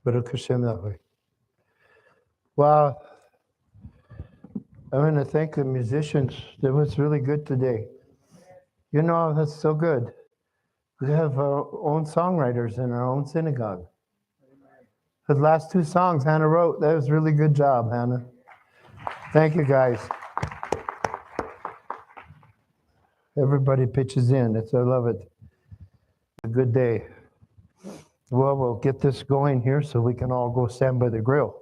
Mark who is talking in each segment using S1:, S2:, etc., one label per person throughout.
S1: Baruch Hashem Yahweh. Wow. I want to thank the musicians. That was really good today. You know, that's so good. We have our own songwriters in our own synagogue. The last two songs Hannah wrote, that was a really good job, Hannah. Thank you, guys. Everybody pitches in. I love it. A good day. Well, we'll get this going here so we can all go stand by the grill.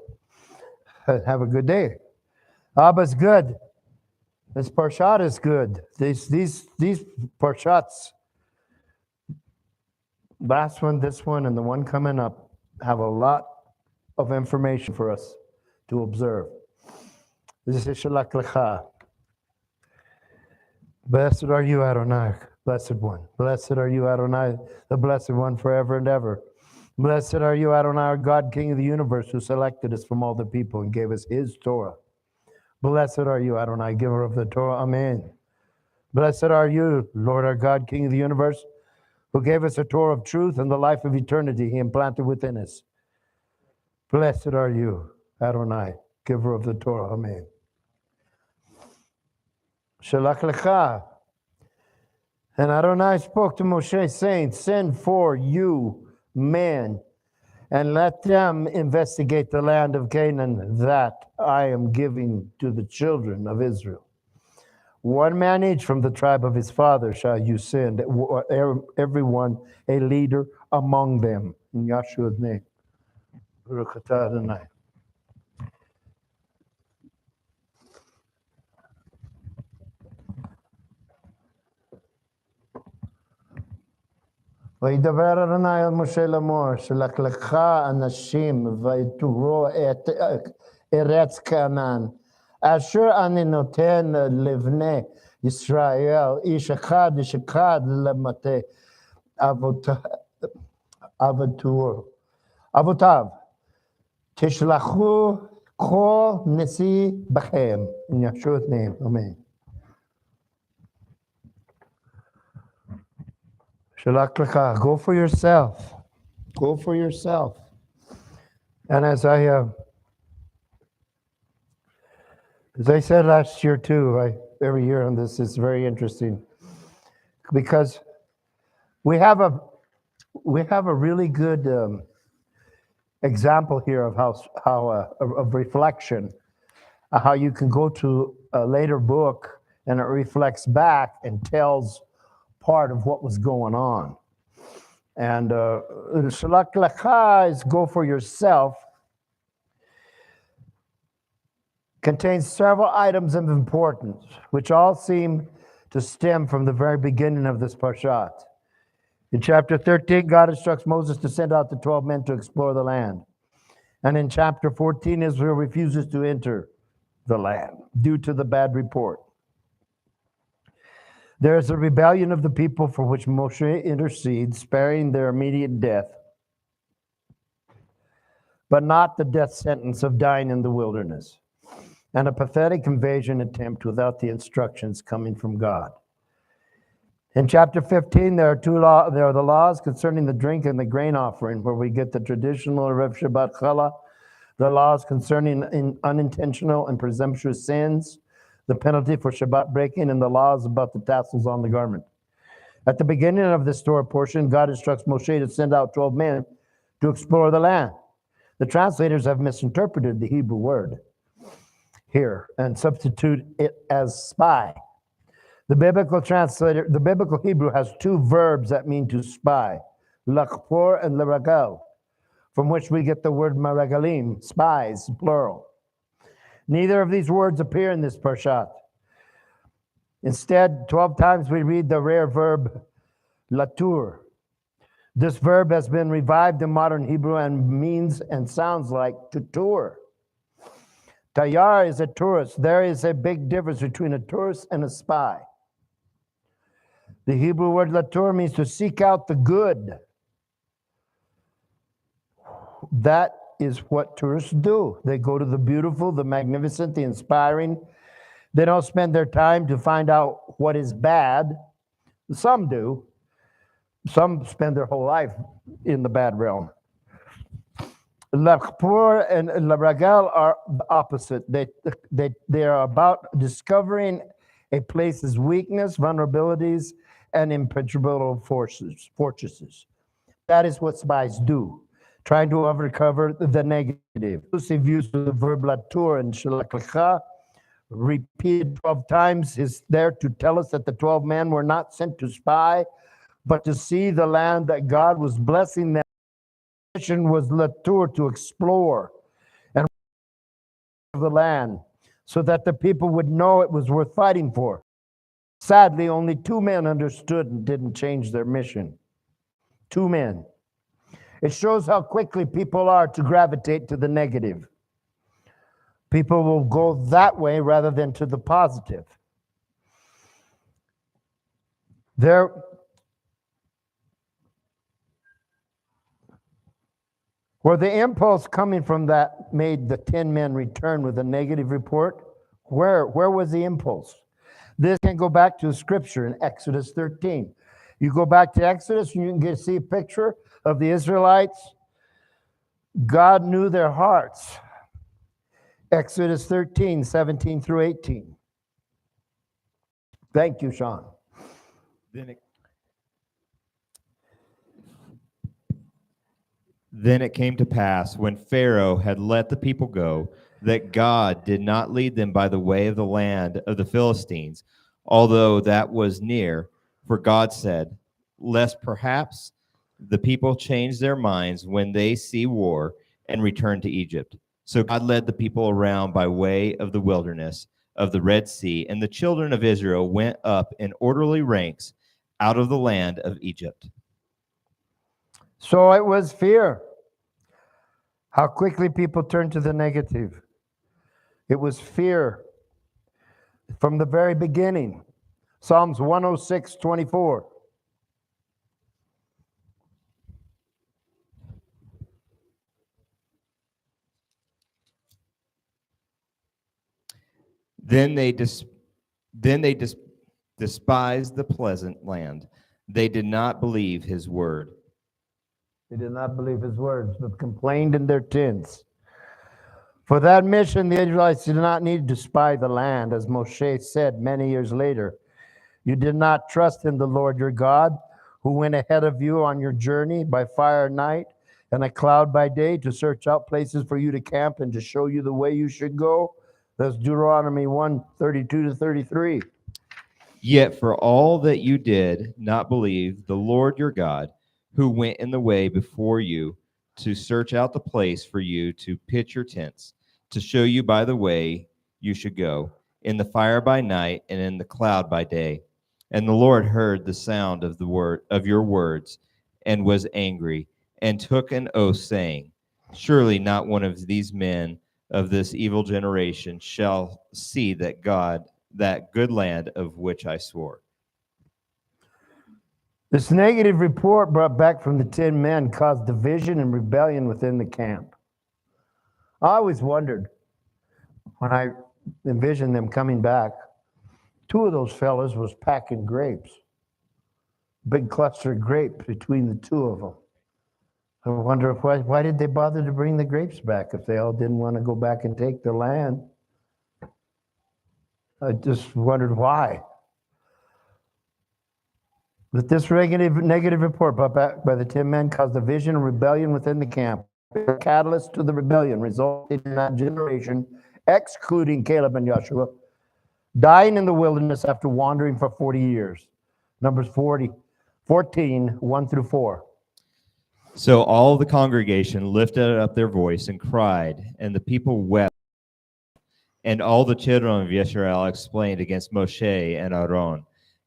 S1: Have a good day. Abba's good. This parshat is good. These parshats, last one, this one, and the one coming up, have a lot of information for us to observe. This is Shalach Lecha. Blessed are you, Adonai, blessed one. Blessed are you, Adonai, the blessed one forever and ever. Blessed are you, Adonai, our God, King of the universe, who selected us from all the people and gave us his Torah. Blessed are you, Adonai, giver of the Torah. Amen. Blessed are you, Lord our God, King of the universe, who gave us a Torah of truth and the life of eternity he implanted within us. Blessed are you, Adonai, giver of the Torah. Amen. Shalach Lecha. And Adonai spoke to Moshe, saying, send for you men, and let them investigate the land of Canaan that I am giving to the children of Israel. One man each from the tribe of his father shall you send, everyone a leader among them. In Yahshua's name. Baruch atah Adonai. וידבר אדוני אל משה לאמור, שלח לך אנשים ויתורו את ארץ כנען, אשר אני נותן לבני ישראל, איש אחד למטה אבותיו, תשלחו כל נשיא בכם, in Yahshua's name, amen. Shalach Lecha, go for yourself. Go for yourself. And as I said last year too, every year on this is very interesting because we have a really good example here of how of reflection, how you can go to a later book and it reflects back and tells part of what was going on. And Shalach Lecha is go for yourself, contains several items of importance, which all seem to stem from the very beginning of this parshat. In chapter 13, God instructs Moses to send out the 12 men to explore the land. And in chapter 14, Israel refuses to enter the land due to the bad report. There is a rebellion of the people for which Moshe intercedes, sparing their immediate death, but not the death sentence of dying in the wilderness, and a pathetic invasion attempt without the instructions coming from God. In chapter 15, there are the laws concerning the drink and the grain offering, where we get the traditional Erev Shabbat Challah, the laws concerning unintentional and presumptuous sins, the penalty for Shabbat breaking, and the laws about the tassels on the garment. At the beginning of this Torah portion, God instructs Moshe to send out 12 men to explore the land. The translators have misinterpreted the Hebrew word here and substitute it as spy. The biblical Hebrew has two verbs that mean to spy, lachpor and leragal, from which we get the word maragalim, spies, plural. Neither of these words appear in this parshat. Instead, 12 times we read the rare verb latur. This verb has been revived in modern Hebrew and means and sounds like to tour. Tayar is a tourist. There is a big difference between a tourist and a spy. The Hebrew word latur means to seek out the good. That is what tourists do. They go to the beautiful, the magnificent, the inspiring. They don't spend their time to find out what is bad. Some do. Some spend their whole life in the bad realm. Lachpur and Ragal are opposite. They are about discovering a place's weakness, vulnerabilities, and impenetrable fortresses. That is what spies do, trying to uncover the negative. Inclusive use of the verb latur and shalaklecha, repeated 12 times, is there to tell us that the 12 men were not sent to spy, but to see the land that God was blessing them. The mission was latur, to explore and the land, so that the people would know it was worth fighting for. Sadly, only 2 men understood and didn't change their mission. 2 men. It shows how quickly people are to gravitate to the negative. People will go that way rather than to the positive. Were the impulse coming from that made the 10 men return with a negative report? Where was the impulse? This can go back to the scripture in Exodus 13. You go back to Exodus, and you can see a picture of the Israelites. God knew their hearts. Exodus 13, 17 through 18. Thank you, Sean.
S2: Then it came to pass, when Pharaoh had let the people go, that God did not lead them by the way of the land of the Philistines, although that was near. For God said, lest perhaps the people change their minds when they see war and return to Egypt. So God led the people around by way of the wilderness of the Red Sea, and the children of Israel went up in orderly ranks out of the land of Egypt.
S1: So it was fear. How quickly people turn to the negative. It was fear from the very beginning. Psalms 106, 24.
S2: Then they despised the pleasant land. They did not believe his word.
S1: They did not believe his words, but complained in their tents. For that mission, the Israelites did not need to spy the land, as Moshe said many years later. You did not trust in the Lord your God, who went ahead of you on your journey by fire at night and a cloud by day to search out places for you to camp and to show you the way you should go. That's Deuteronomy 1, 32 to 33.
S2: Yet for all that you did not believe the Lord your God, who went in the way before you to search out the place for you to pitch your tents, to show you by the way you should go, in the fire by night and in the cloud by day. And the Lord heard the sound of the word of your words, and was angry, and took an oath, saying, surely not one of these men of this evil generation shall see that good land of which I swore.
S1: This negative report brought back from the 10 men caused division and rebellion within the camp. I always wondered when I envisioned them coming back, 2 of those fellas was packing grapes. Big cluster of grapes between the 2 of them. I wonder why did they bother to bring the grapes back if they all didn't want to go back and take the land? I just wondered why. But this negative report brought back by the 10 men caused division and rebellion within the camp. The catalyst to the rebellion resulted in that generation, excluding Caleb and Joshua, dying in the wilderness after wandering for 40 years. Numbers 14, 1 through 4.
S2: So all the congregation lifted up their voice and cried, and the people wept. And all the children of Israel explained against Moshe and Aaron.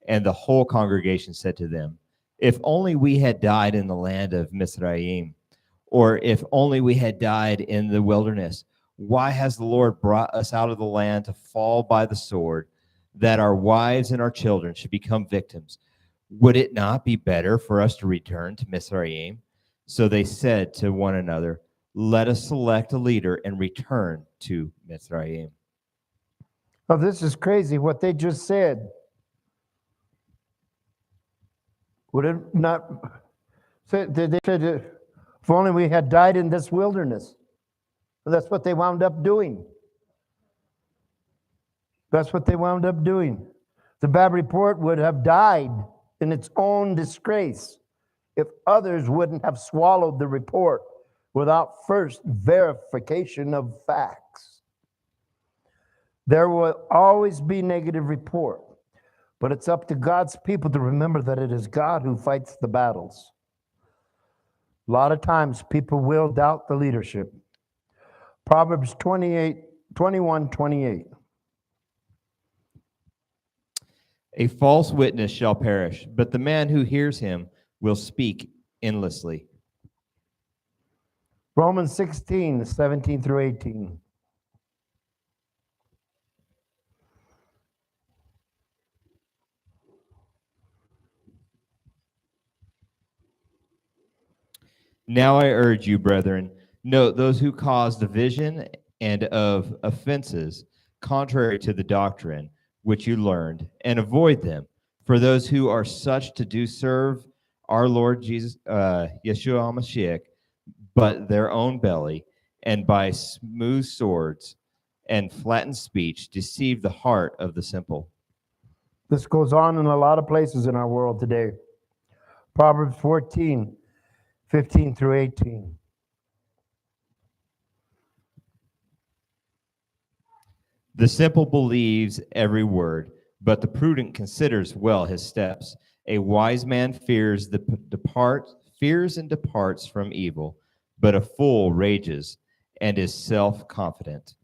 S2: And the whole congregation said to them, if only we had died in the land of Mizraim, or if only we had died in the wilderness. Why has the Lord brought us out of the land to fall by the sword, that our wives and our children should become victims? Would it not be better for us to return to Mizraim? So they said to one another, let us select a leader and return to Mizraim.
S1: Oh, this is crazy what they just said. Would it not say, they said, If only we had died in this wilderness. But that's what they wound up doing. That's what they wound up doing. The bad report would have died in its own disgrace if others wouldn't have swallowed the report without first verification of facts. There will always be negative report, but it's up to God's people to remember that it is God who fights the battles. A lot of times people will doubt the leadership. Proverbs 21:28.
S2: A false witness shall perish, but the man who hears him will speak endlessly.
S1: Romans 16:17 through 18.
S2: Now I urge you, brethren, note those who cause division and of offenses contrary to the doctrine which you learned, and avoid them. For those who are such to do serve our Lord Jesus, Yeshua HaMashiach, but their own belly, and by smooth swords and flattened speech deceive the heart of the simple.
S1: This goes on in a lot of places in our world today. Proverbs 14:15 through 18.
S2: The simple believes every word, but the prudent considers well his steps. A wise man fears and departs from evil, but a fool rages and is self-confident.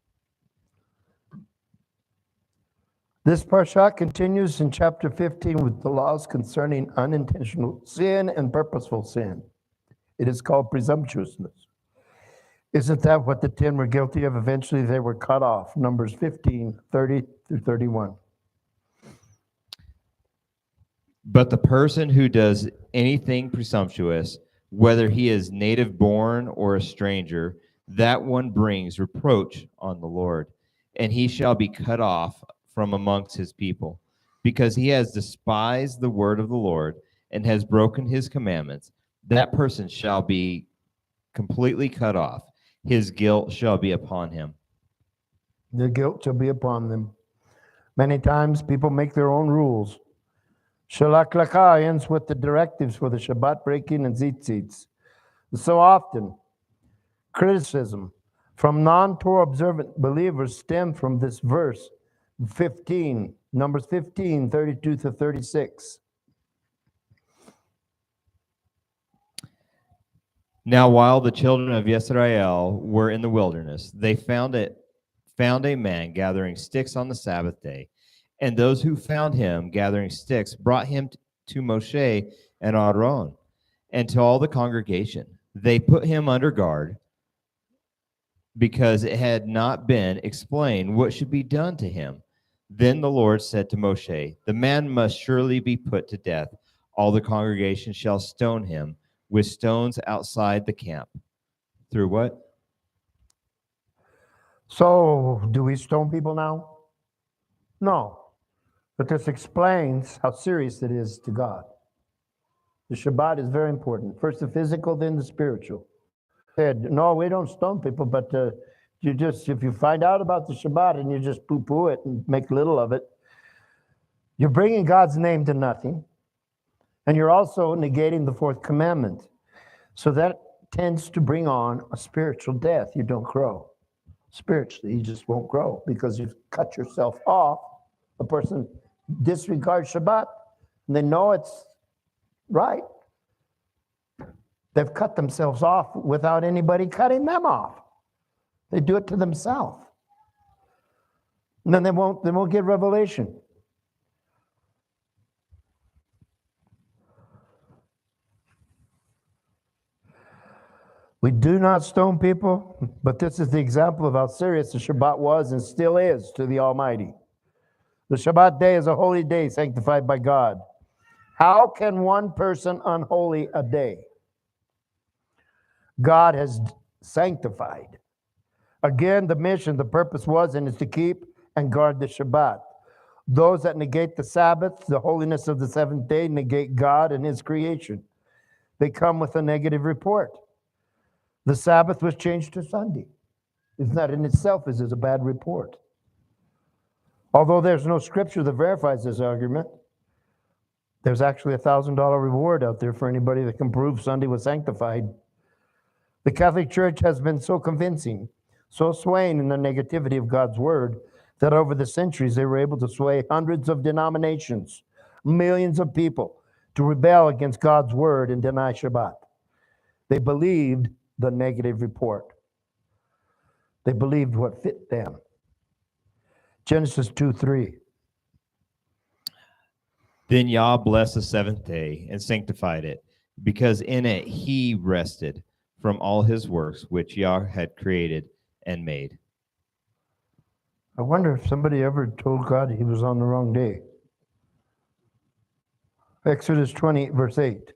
S1: This parsha continues in chapter 15 with the laws concerning unintentional sin and purposeful sin. It is called presumptuousness. Isn't that what the 10 were guilty of? Eventually they were cut off. Numbers 15:30 through 31.
S2: But the person who does anything presumptuous, whether he is native born or a stranger, that one brings reproach on the Lord, and he shall be cut off from amongst his people, because he has despised the word of the Lord and has broken his commandments. That person shall be completely cut off. His guilt shall be upon him.
S1: The guilt shall be upon them. Many times people make their own rules. Shalak Lecha ends with the directives for the Shabbat breaking and tzitzits. So often, criticism from non-Torah observant believers stem from this verse 15, Numbers 15:32 to 36.
S2: Now, while the children of Yisrael were in the wilderness, they found a man gathering sticks on the Sabbath day. And those who found him gathering sticks brought him to Moshe and Aaron and to all the congregation. They put him under guard because it had not been explained what should be done to him. Then the Lord said to Moshe, the man must surely be put to death. All the congregation shall stone him with stones outside the camp. Through what?
S1: So, do we stone people now? No. But this explains how serious it is to God. The Shabbat is very important. First the physical, then the spiritual. Said, no, we don't stone people, but if you find out about the Shabbat and you just poo-poo it and make little of it, you're bringing God's name to nothing. And you're also negating the fourth commandment. So that tends to bring on a spiritual death. You don't grow. Spiritually, you just won't grow because you've cut yourself off. A person disregards Shabbat and they know it's right. They've cut themselves off without anybody cutting them off. They do it to themselves. And then they won't get revelation. We do not stone people, but this is the example of how serious the Shabbat was and still is to the Almighty. The Shabbat day is a holy day sanctified by God. How can one person unholy a day? God has sanctified. Again, the mission, the purpose was and is to keep and guard the Shabbat. Those that negate the Sabbath, the holiness of the seventh day, negate God and his creation. They come with a negative report. The Sabbath was changed to Sunday. Isn't that in itself is a bad report? Although there's no scripture that verifies this argument, there's actually a $1,000 reward out there for anybody that can prove Sunday was sanctified. The Catholic Church has been so convincing, so swaying in the negativity of God's word, that over the centuries they were able to sway hundreds of denominations, millions of people, to rebel against God's word and deny Shabbat. They believed the negative report. They believed what fit them. Genesis 2:3.
S2: Then Yah blessed the seventh day and sanctified it, because in it he rested from all his works which Yah had created and made.
S1: I wonder if somebody ever told God he was on the wrong day. Exodus 20, verse 8.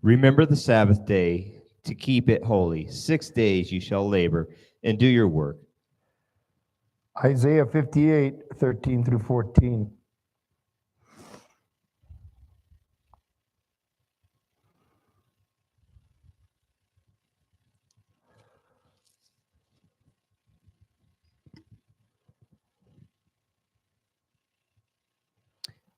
S2: Remember the Sabbath day to keep it holy. 6 days you shall labor and do your work.
S1: Isaiah 58, 13 through 14.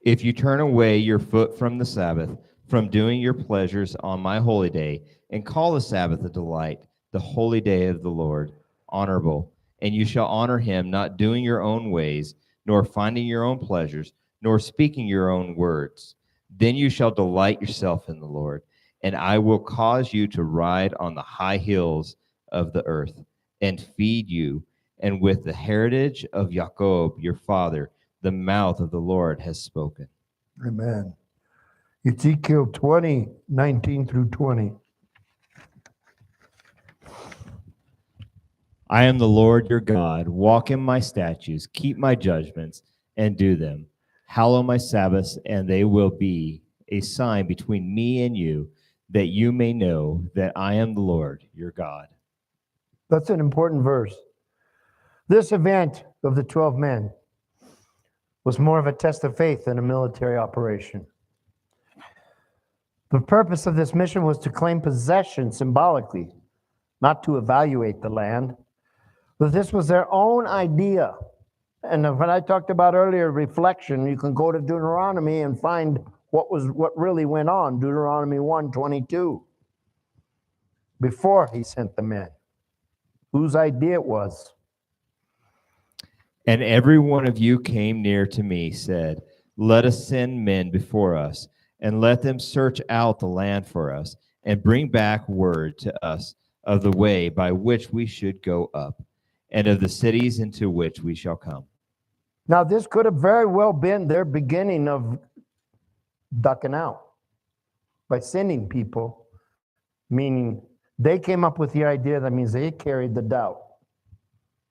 S2: If you turn away your foot from the Sabbath, from doing your pleasures on my holy day, and call the Sabbath a delight, the holy day of the Lord, honorable, and you shall honor him, not doing your own ways, nor finding your own pleasures, nor speaking your own words, then you shall delight yourself in the Lord, and I will cause you to ride on the high hills of the earth, and feed you, and with the heritage of Jacob your father, the mouth of the Lord has spoken.
S1: Amen. Ezekiel 20, 19 through 20.
S2: I am the Lord your God. Walk in my statutes, keep my judgments, and do them. Hallow my Sabbaths, and they will be a sign between me and you, that you may know that I am the Lord your God.
S1: That's an important verse. This event of the 12 men was more of a test of faith than a military operation. The purpose of this mission was to claim possession symbolically, not to evaluate the land. But this was their own idea. And when I talked about earlier reflection, you can go to Deuteronomy and find what really went on. Deuteronomy 1:22. Before he sent the men, whose idea it was.
S2: And every one of you came near to me, said, let us send men before us, and let them search out the land for us, and bring back word to us of the way by which we should go up, and of the cities into which we shall come.
S1: Now, this could have very well been their beginning of ducking out by sending people, meaning they came up with the idea. That means they carried the doubt.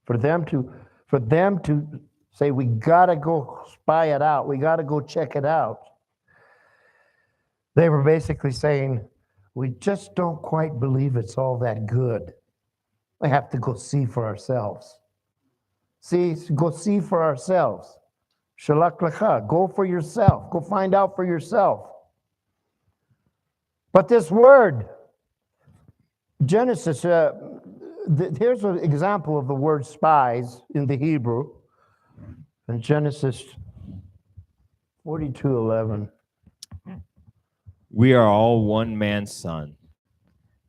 S1: For them to say, we got to go spy it out, we got to go check it out, they were basically saying, we just don't quite believe it's all that good. We have to go see for ourselves. Go see for ourselves. Shalak lecha, go for yourself. Go find out for yourself. But this word, Genesis, here's an example of the word spies in the Hebrew. In Genesis 42:11.
S2: We are all one man's son.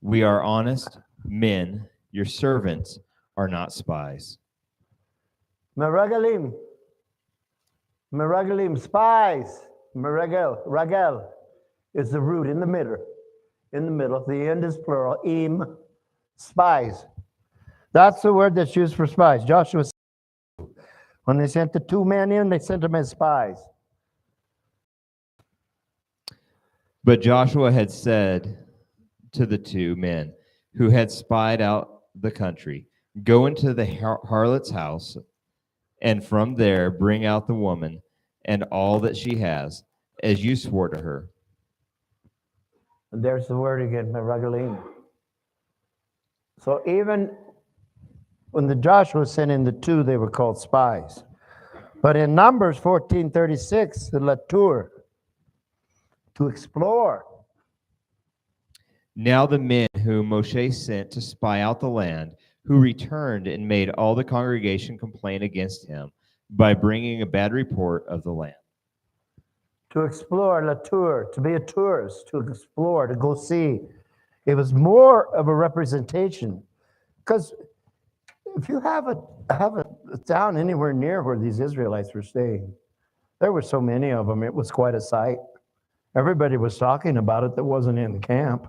S2: We are honest men. Your servants are not spies.
S1: Meragalim, spies. Ragel is the root in the middle. In the middle, the end is plural. Spies. That's the word that's used for spies. Joshua, when they sent the 2 men in, they sent them as spies.
S2: But Joshua had said to the 2 men who had spied out the country, go into the harlot's house, and from there bring out the woman and all that she has, as you swore to her.
S1: And there's the word again, meragalim. So even when the Joshua sent in the two, they were called spies. But in Numbers 14:36, the Latour, to explore.
S2: Now the men whom Moshe sent to spy out the land, who returned and made all the congregation complain against him by bringing a bad report of the land.
S1: To explore, Latour, to be a tourist, to explore, to go see. It was more of a representation. Because if you have a town anywhere near where these Israelites were staying, there were so many of them, it was quite a sight. Everybody was talking about it that wasn't in the camp.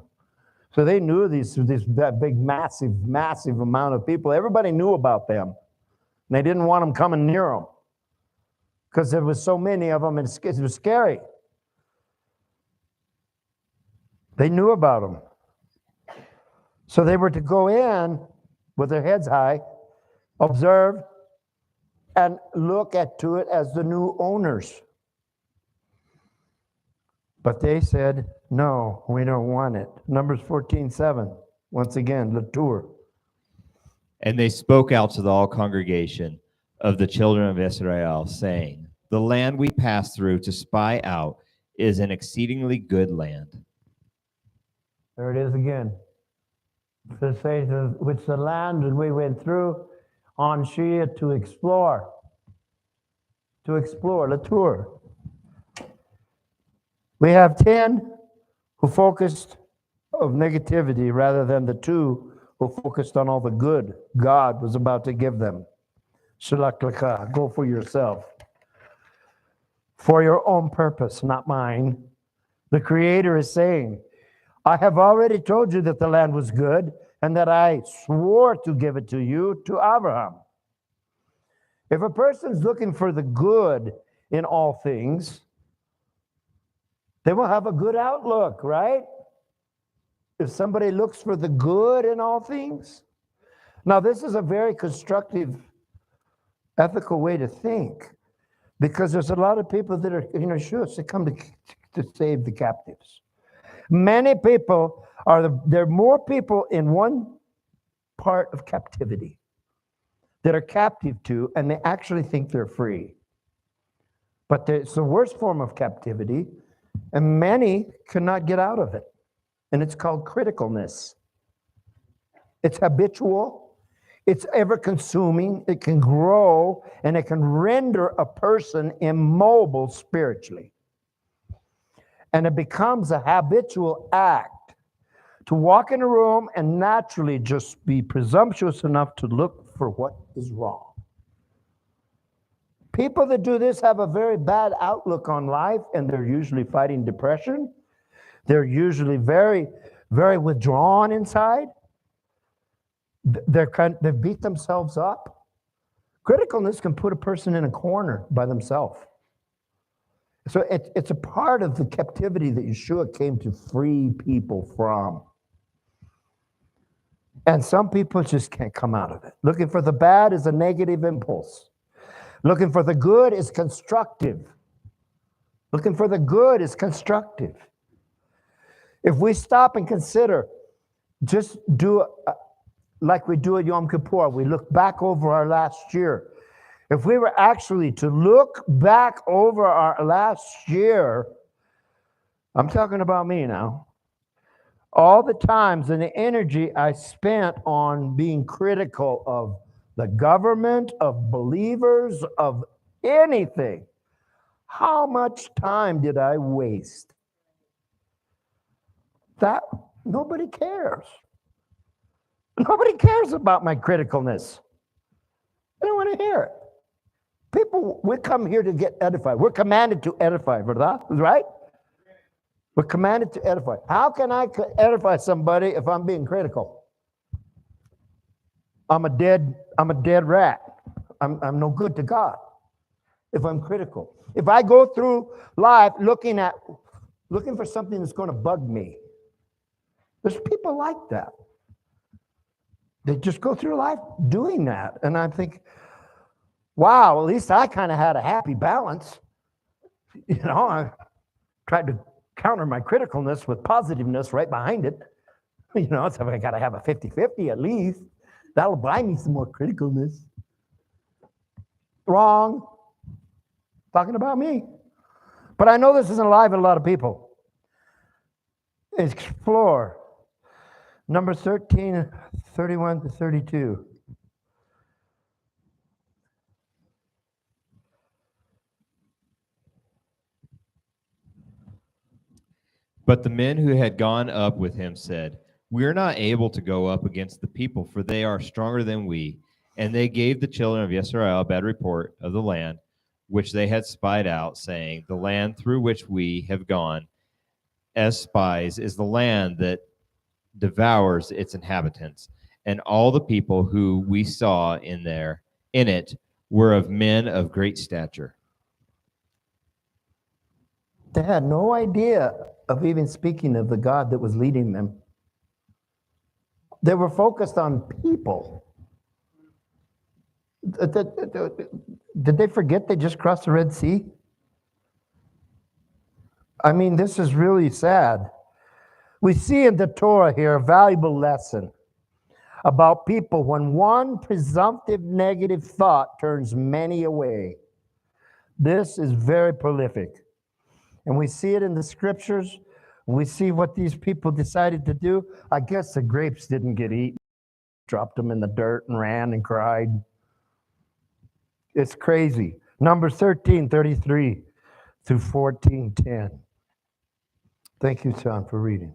S1: So they knew that big, massive amount of people. Everybody knew about them. And they didn't want them coming near them because there was so many of them, and it was scary. They knew about them. So they were to go in with their heads high, observe, and look to it as the new owners. But they said, no, we don't want it. Numbers 14:7, once again, Latour.
S2: And they spoke out to the whole congregation of the children of Israel, saying, the land we passed through to spy out is an exceedingly good land.
S1: There it is again. It says, which the land that we went through on Shia to explore. To explore, Latour. We have 10 who focused of negativity rather than the 2 who focused on all the good God was about to give them. Shalak lecha, go for yourself. For your own purpose, not mine. The Creator is saying, I have already told you that the land was good and that I swore to give it to you, to Abraham. If a person's looking for the good in all things, they will have a good outlook, right? If somebody looks for the good in all things. Now, this is a very constructive, ethical way to think, because there's a lot of people that are, sure, they come to save the captives. Many people there are more people in one part of captivity that are captive to, and they actually think they're free. But it's the worst form of captivity, and many cannot get out of it. And it's called criticalness. It's habitual. It's ever-consuming. It can grow, and it can render a person immobile spiritually. And it becomes a habitual act to walk in a room and naturally just be presumptuous enough to look for what is wrong. People that do this have a very bad outlook on life, and they're usually fighting depression. They're usually very, very withdrawn inside. They beat themselves up. Criticalness can put a person in a corner by themselves. So it's a part of the captivity that Yeshua came to free people from. And some people just can't come out of it. Looking for the bad is a negative impulse. Looking for the good is constructive. Looking for the good is constructive. If we stop and consider, just do like we do at Yom Kippur, we look back over our last year. If we were actually to look back over our last year, I'm talking about me now, all the times and the energy I spent on being critical of the government, of believers, of anything, how much time did I waste? That nobody cares. Nobody cares about my criticalness. They don't want to hear it. People, we come here to get edified. We're commanded to edify, ¿verdad? Right? We're commanded to edify. How can I edify somebody if I'm being critical? I'm a dead rat. I'm no good to God if I'm critical. If I go through life looking for something that's going to bug me, there's people like that. They just go through life doing that. And I think, wow, at least I kind of had a happy balance. I tried to counter my criticalness with positiveness right behind it. You know, so I got to have a 50-50 at least. That'll buy me some more criticalness. Wrong. Talking about me. But I know this isn't alive in a lot of people. Explore. Number 13, 31 to 32.
S2: But the men who had gone up with him said, "We are not able to go up against the people, for they are stronger than we." And they gave the children of Israel a bad report of the land which they had spied out, saying, "The land through which we have gone as spies is the land that devours its inhabitants. And all the people who we saw in it were of men of great stature."
S1: They had no idea of even speaking of the God that was leading them. They were focused on people. Did they forget they just crossed the Red Sea? I mean, this is really sad. We see in the Torah here a valuable lesson about people when one presumptive negative thought turns many away. This is very prolific. And we see it in the scriptures. We see what these people decided to do. I guess the grapes didn't get eaten. Dropped them in the dirt and ran and cried. It's crazy. Numbers 13:33 through 14:10. Thank you, Sean, for reading.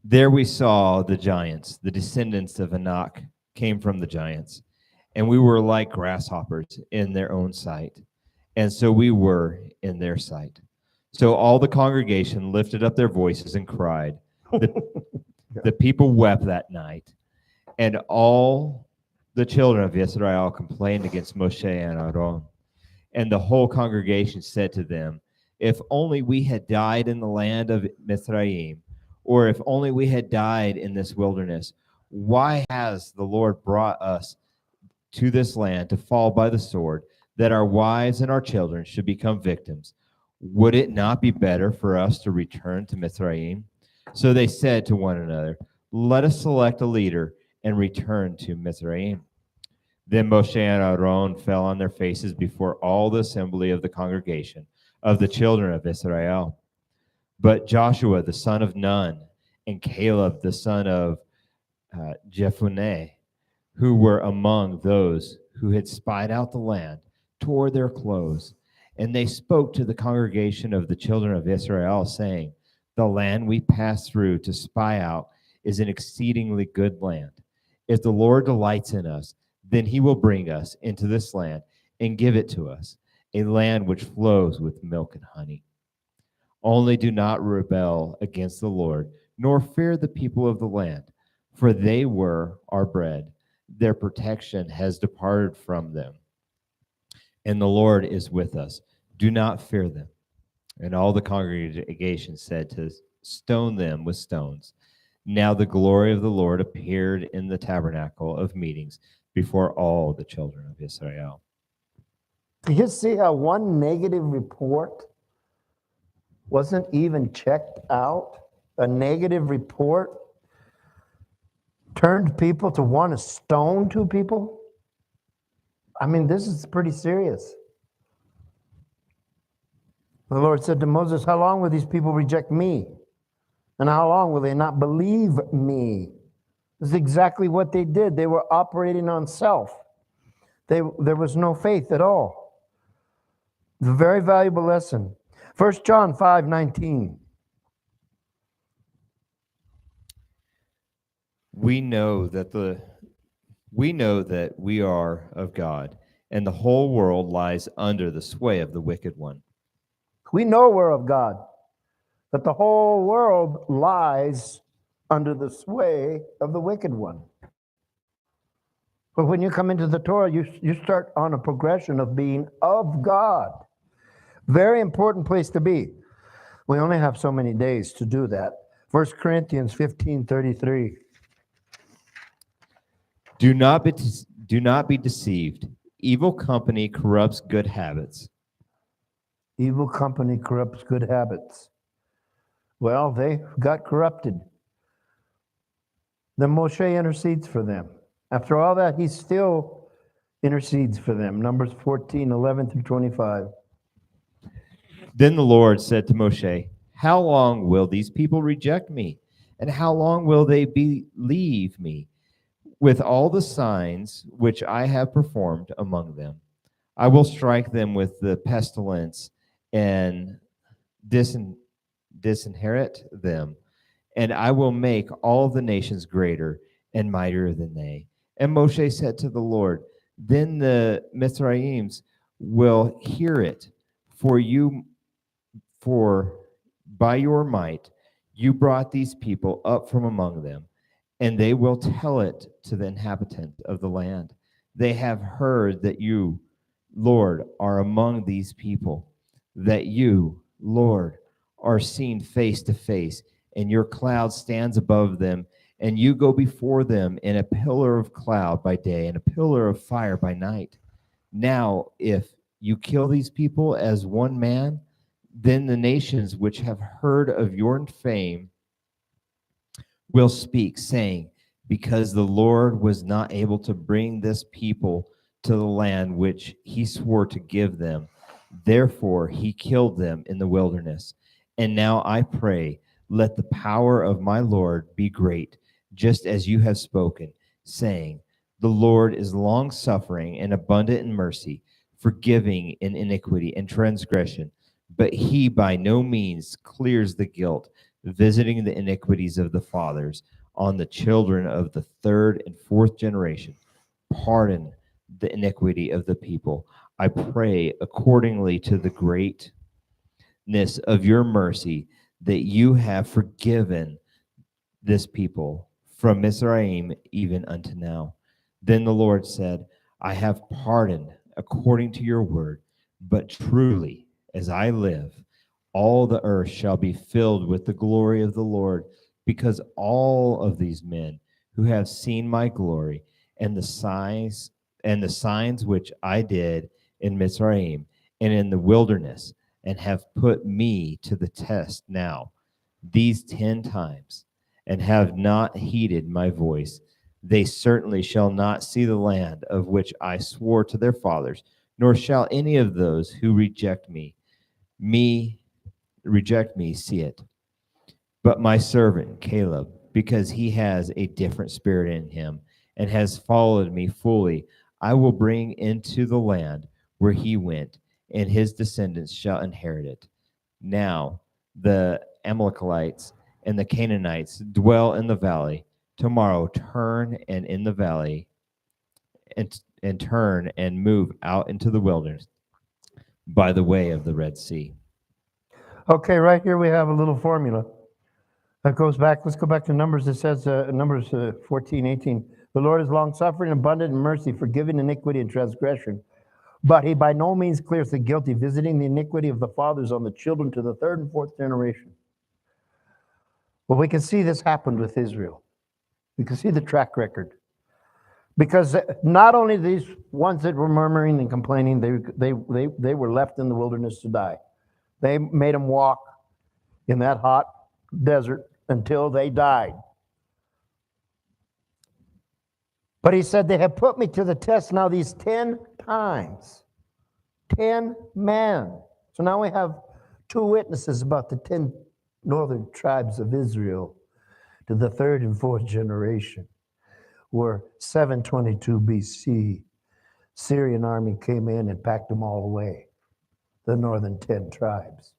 S2: There we saw the giants, the descendants of Anak came from the giants, and we were like grasshoppers in their own sight, and so we were in their sight. So all the congregation lifted up their voices and cried. The people wept that night, and all the children of Israel complained against Moshe and Aaron. And the whole congregation said to them, "If only we had died in the land of Mizraim, or if only we had died in this wilderness. Why has the Lord brought us to this land to fall by the sword, that our wives and our children should become victims? Would it not be better for us to return to Mizraim?" So they said to one another, "Let us select a leader and return to Mizraim." Then Moshe and Aaron fell on their faces before all the assembly of the congregation of the children of Israel. But Joshua the son of Nun and Caleb the son of Jephunneh, who were among those who had spied out the land, tore their clothes. And they spoke to the congregation of the children of Israel, saying, "The land we passed through to spy out is an exceedingly good land. If the Lord delights in us, then he will bring us into this land and give it to us, a land which flows with milk and honey. Only do not rebel against the Lord, nor fear the people of the land, for they were our bread. Their protection has departed from them, and the Lord is with us. Do not fear them." And all the congregation said to stone them with stones. Now the glory of the Lord appeared in the tabernacle of meetings before all the children of Israel.
S1: Do you see how one negative report wasn't even checked out? A negative report turned people to want to stone two people? I mean, this is pretty serious. The Lord said to Moses, "How long will these people reject me? And how long will they not believe me?" This is exactly what they did. They were operating on self. There was no faith at all. It's a very valuable lesson. 1 John 5:19.
S2: We know that we are of God, and the whole world lies under the sway of the wicked one.
S1: We know we're of God, but the whole world lies under the sway of the wicked one. But when you come into the Torah, you start on a progression of being of God. Very important place to be. We only have so many days to do that. 1 Corinthians 15:33.
S2: Do not be deceived. Evil company corrupts good habits.
S1: Evil company corrupts good habits. Well, they got corrupted. Then Moshe intercedes for them. After all that, he still intercedes for them. Numbers 14, 11 through 25.
S2: Then the Lord said to Moshe, how long will these people reject me? And how long will they believe me with all the signs which I have performed among them? I will strike them with the pestilence and disinherit them, and I will make all the nations greater and mightier than they. And Moshe said to the Lord, then the Mizraims will hear it, for by your might you brought these people up from among them, and they will tell it to the inhabitants of the land. They have heard that you, Lord, are among these people, that you, Lord, are seen face to face, and your cloud stands above them, and you go before them in a pillar of cloud by day and a pillar of fire by night. Now, if you kill these people as one man, then the nations which have heard of your fame will speak, saying, because the Lord was not able to bring this people to the land which he swore to give them, therefore he killed them in the wilderness. And now I pray, let the power of my Lord be great, just as you have spoken, saying, the Lord is long suffering and abundant in mercy, forgiving in iniquity and transgression, but he by no means clears the guilt, visiting the iniquities of the fathers on the children of the third and fourth generation. Pardon the iniquity of the people. I pray accordingly to the greatness of your mercy that you have forgiven this people from Mizraim even unto now. Then the Lord said, I have pardoned according to your word, but truly as I live, all the earth shall be filled with the glory of the Lord, because all of these men who have seen my glory and the signs which I did in Mizraim and in the wilderness, and have put me to the test now these 10 times, and have not heeded my voice, they certainly shall not see the land of which I swore to their fathers, nor shall any of those who reject me see it. But my servant Caleb, because he has a different spirit in him and has followed me fully, I will bring into the land where he went, and his descendants shall inherit it. Now the Amalekites and the Canaanites dwell in the valley. Tomorrow turn and in the valley and turn and move out into the wilderness by the way of the Red Sea.
S1: Okay, right here we have a little formula that goes back. Let's go back to Numbers. It says, Numbers 14, 18. The Lord is long-suffering, abundant in mercy, forgiving iniquity and transgression. But he by no means clears the guilty, visiting the iniquity of the fathers on the children to the third and fourth generation. Well, we can see this happened with Israel. We can see the track record. Because not only these ones that were murmuring and complaining, they were left in the wilderness to die. They made them walk in that hot desert until they died. But he said, they have put me to the test now these 10 times. 10 men. So now we have 2 witnesses about the 10 northern tribes of Israel to the third and fourth generation, where 722 BC, Syrian army came in and packed them all away, the northern 10 tribes,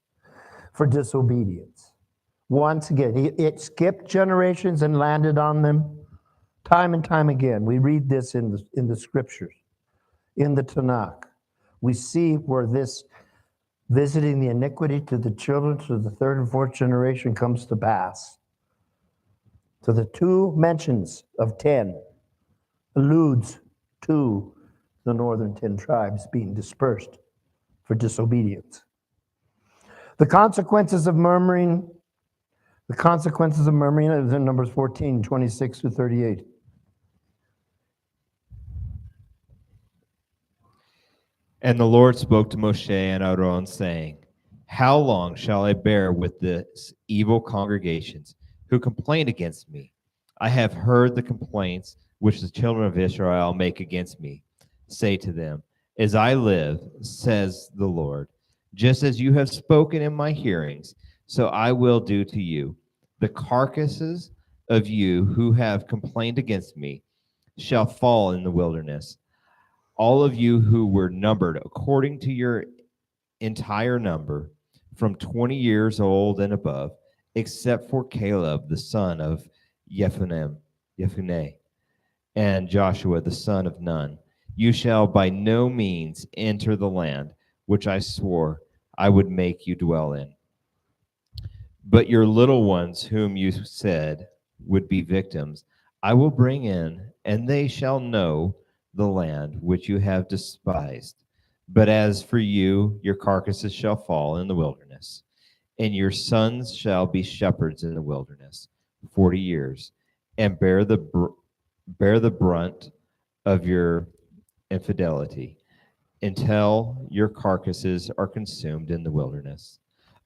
S1: for disobedience. Once again, it skipped generations and landed on them time and time again. We read this in the scriptures, in the Tanakh. We see where this visiting the iniquity to the children to the third and fourth generation comes to pass. So the 2 mentions of 10 alludes to the northern 10 tribes being dispersed for disobedience. The consequences of murmuring is in Numbers 14, 26 to 38.
S2: And the Lord spoke to Moshe and Aaron, saying, how long shall I bear with this evil congregations who complain against me? I have heard the complaints which the children of Israel make against me. Say to them, as I live, says the Lord, just as you have spoken in my hearings, so I will do to you. The carcasses of you who have complained against me shall fall in the wilderness. All of you who were numbered according to your entire number, from 20 years old and above, except for Caleb, the son of Jephunneh, and Joshua, the son of Nun. You shall by no means enter the land which I swore I would make you dwell in. But your little ones, whom you said would be victims, I will bring in, and they shall know the land which you have despised. But as for you, your carcasses shall fall in the wilderness, and your sons shall be shepherds in the wilderness 40 years, and bear the brunt of your infidelity until your carcasses are consumed in the wilderness.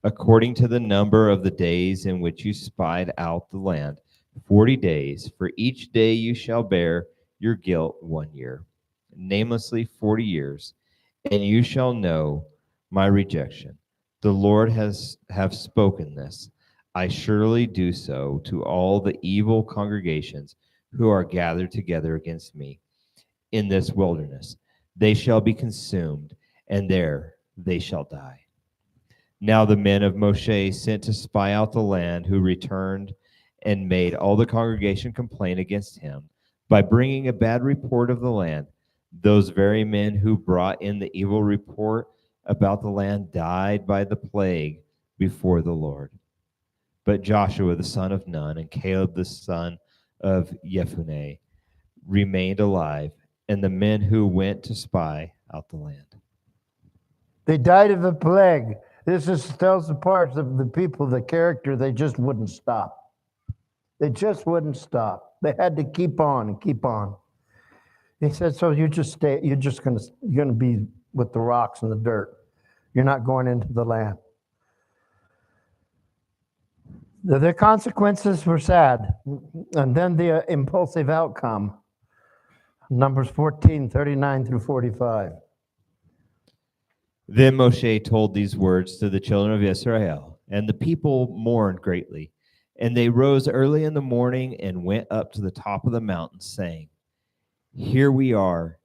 S2: According to the number of the days in which you spied out the land, 40 days, for each day you shall bear your guilt 1 year, namelessly 40 years, and you shall know my rejection. The Lord have spoken this. I surely do so to all the evil congregations who are gathered together against me in this wilderness. They shall be consumed, and there they shall die. Now the men of Moshe sent to spy out the land, who returned and made all the congregation complain against him by bringing a bad report of the land. Those very men who brought in the evil report about the land died by the plague before the Lord. But Joshua the son of Nun and Caleb the son of Jephunneh remained alive, and the men who went to spy out the land.
S1: They died of the plague. This just tells the parts of the people, the character, they just wouldn't stop. They just wouldn't stop. They had to keep on and keep on. He said, so you're gonna be with the rocks and the dirt. You're not going into the land. The consequences were sad. And then the impulsive outcome. Numbers 14, 39 through 45.
S2: Then Moshe told these words to the children of Israel, and the people mourned greatly. And they rose early in the morning and went up to the top of the mountain, saying, here we are,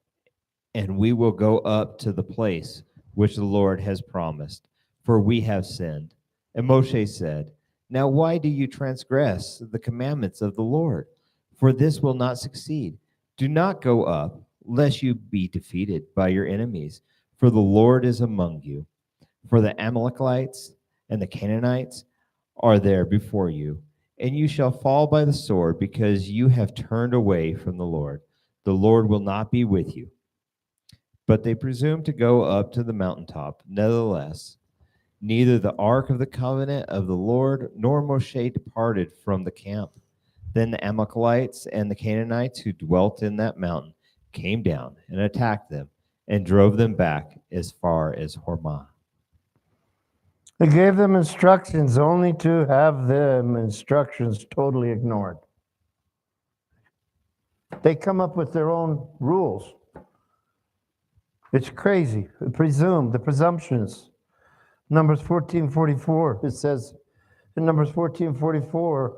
S2: and we will go up to the place which the Lord has promised, for we have sinned. And Moshe said, now why do you transgress the commandments of the Lord? For this will not succeed. Do not go up, lest you be defeated by your enemies, for the Lord is among you. For the Amalekites and the Canaanites are there before you, and you shall fall by the sword, because you have turned away from the Lord. The Lord will not be with you. But they presumed to go up to the mountaintop. Nevertheless, neither the ark of the covenant of the Lord nor Moshe departed from the camp. Then the Amalekites and the Canaanites who dwelt in that mountain came down and attacked them and drove them back as far as Hormah.
S1: He gave them instructions only to have them instructions totally ignored. They come up with their own rules. It's crazy. The presumptions. Numbers 14:44, it says in Numbers 14:44,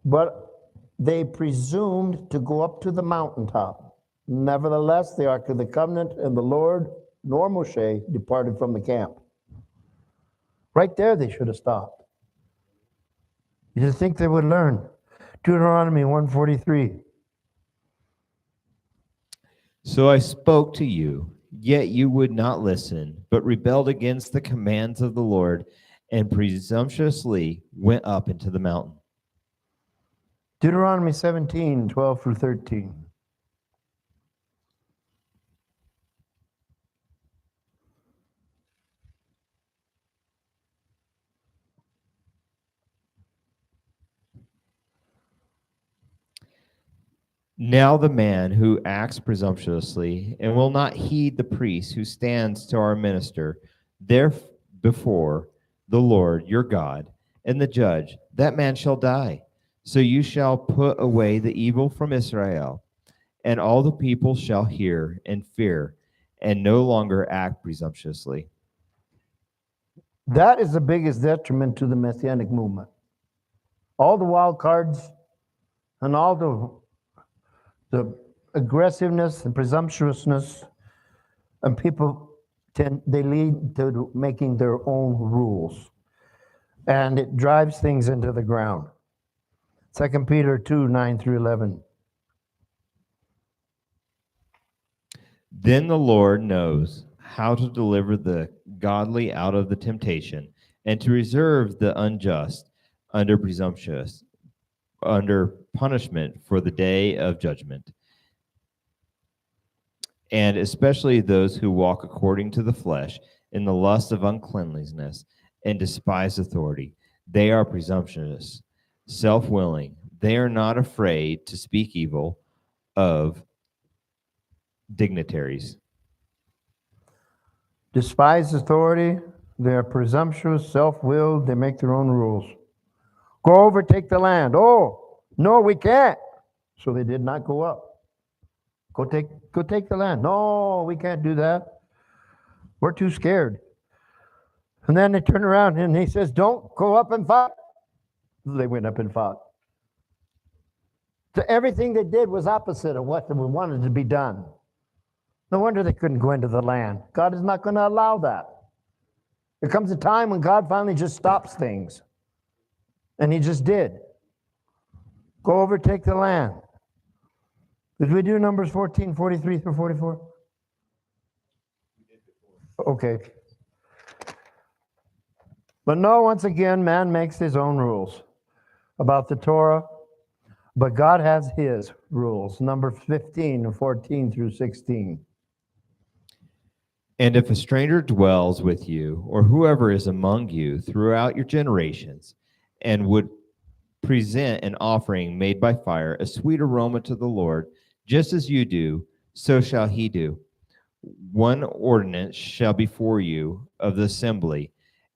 S1: but they presumed to go up to the mountaintop. Nevertheless, the Ark of the Covenant and the Lord, nor Moshe, departed from the camp. Right there, they should have stopped. You think they would learn? Deuteronomy 1:43.
S2: So I spoke to you, yet you would not listen, but rebelled against the commands of the Lord and presumptuously went up into the mountain.
S1: Deuteronomy 17:12 through 13.
S2: Now the man who acts presumptuously and will not heed the priest who stands to our minister, therefore the Lord your God, and the judge, that man shall die. So you shall put away the evil from Israel, and all the people shall hear and fear, and no longer act presumptuously.
S1: That is the biggest detriment to the Messianic movement. All the wild cards and all the aggressiveness and presumptuousness, and people they lead to making their own rules, and it drives things into the ground. 2 Peter 2, 9 through 11.
S2: Then the Lord knows how to deliver the godly out of the temptation, and to reserve the unjust under presumptuous, under punishment for the day of judgment, and especially those who walk according to the flesh in the lust of uncleanliness and despise authority. They are presumptuous, self-willing. They are not afraid to speak evil of dignitaries.
S1: Despise authority, they are presumptuous, self-willed, they make their own rules. Go overtake the land. Oh, no, we can't. So they did not go up. Go take the land. No, we can't do that. We're too scared. And then they turn around and he says, don't go up and fight. They went up and fought. So everything they did was opposite of what they wanted to be done. No wonder they couldn't go into the land. God is not going to allow that. There comes a time when God finally just stops things. And he just did. Go overtake the land. Did we do Numbers 14, 43 through 44? Okay. But no, once again, man makes his own rules about the Torah, but God has his rules. Numbers 15, 14 through 16.
S2: And if a stranger dwells with you, or whoever is among you throughout your generations, and would present an offering made by fire, a sweet aroma to the Lord, just as you do, so shall he do. One ordinance shall be for you of the assembly,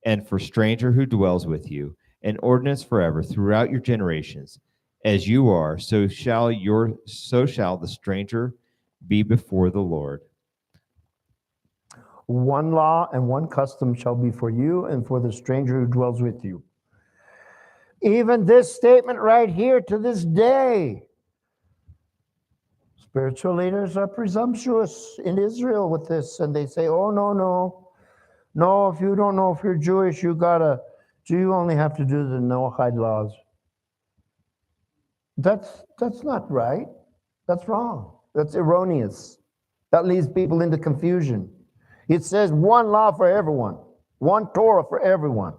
S2: and for stranger who dwells with you, an ordinance forever throughout your generations. As you are, so shall the stranger be before the Lord.
S1: One law and one custom shall be for you and for the stranger who dwells with you. Even this statement right here to this day. Spiritual leaders are presumptuous in Israel with this, and they say, oh, no. No, if you don't know if you're Jewish, you only have to do the Noahide laws. That's not right. That's wrong. That's erroneous. That leads people into confusion. It says one law for everyone, one Torah for everyone.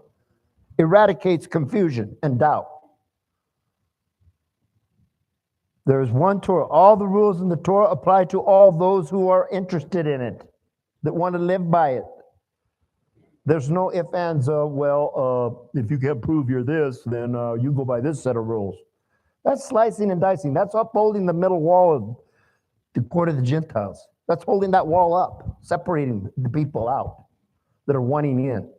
S1: Eradicates confusion and doubt. There is one Torah. All the rules in the Torah apply to all those who are interested in it, that want to live by it. There's no ifs, ands, if you can't prove you're this, then you go by this set of rules. That's slicing and dicing. That's upholding the middle wall of the court of the Gentiles. That's holding that wall up, separating the people out that are wanting in.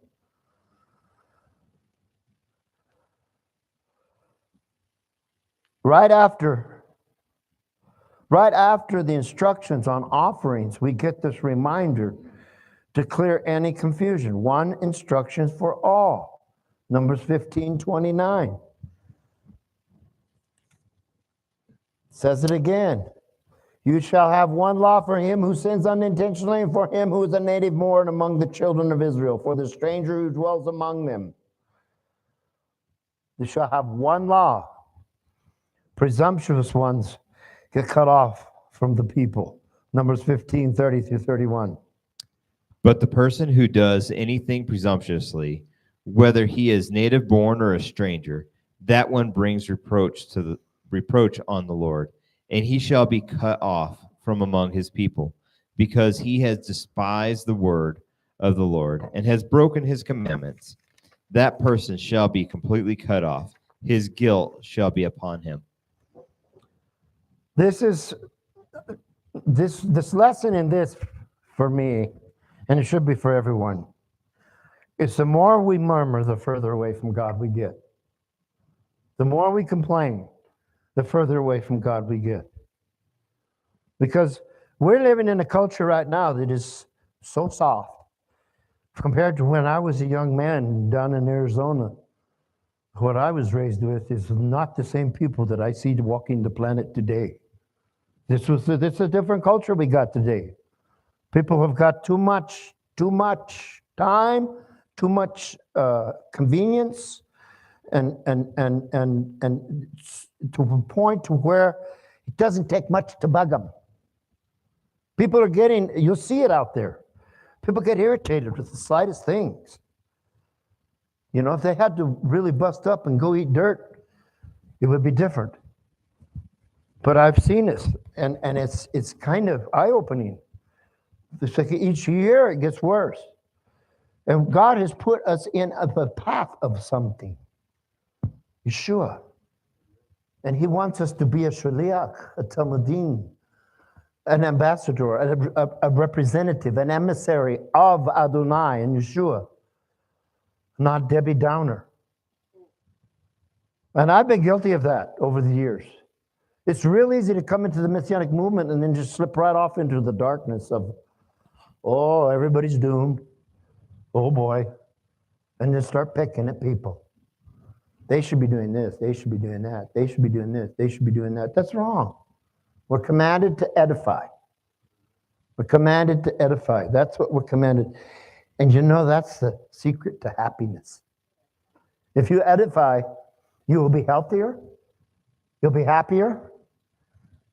S1: Right after the instructions on offerings, we get this reminder to clear any confusion. One, instructions for all. Numbers 15:29. Says it again. You shall have one law for him who sins unintentionally, and for him who is a native born among the children of Israel, for the stranger who dwells among them. You shall have one law. Presumptuous ones get cut off from the people. Numbers 15:30 through 31.
S2: But the person who does anything presumptuously, whether he is native born or a stranger, that one brings reproach on the Lord, and he shall be cut off from among his people, because he has despised the word of the Lord and has broken his commandments. That person shall be completely cut off. His guilt shall be upon him.
S1: This lesson in this for me, and it should be for everyone, It's the more we murmur, the further away from God we get. The more we complain, the further away from God we get. Because we're living in a culture right now that is so soft compared to when I was a young man down in Arizona. What I was raised with is not the same people that I see walking the planet today. This is a different culture we got today. People have got too much time, too much convenience, and to a point to where it doesn't take much to bug them. People are getting, you'll see it out there. People get irritated with the slightest things. You know, if they had to really bust up and go eat dirt, it would be different. But I've seen this, and it's kind of eye-opening. It's like each year it gets worse. And God has put us in the path of something. Yeshua. And he wants us to be a shaliach, a talmudim, an ambassador, a representative, an emissary of Adonai and Yeshua, not Debbie Downer. And I've been guilty of that over the years. It's real easy to come into the Messianic movement and then just slip right off into the darkness of, oh, everybody's doomed. Oh boy. And then start picking at people. They should be doing this. They should be doing that. They should be doing this. They should be doing that. That's wrong. We're commanded to edify. We're commanded to edify. That's what we're commanded. And you know, that's the secret to happiness. If you edify, you will be healthier. You'll be happier.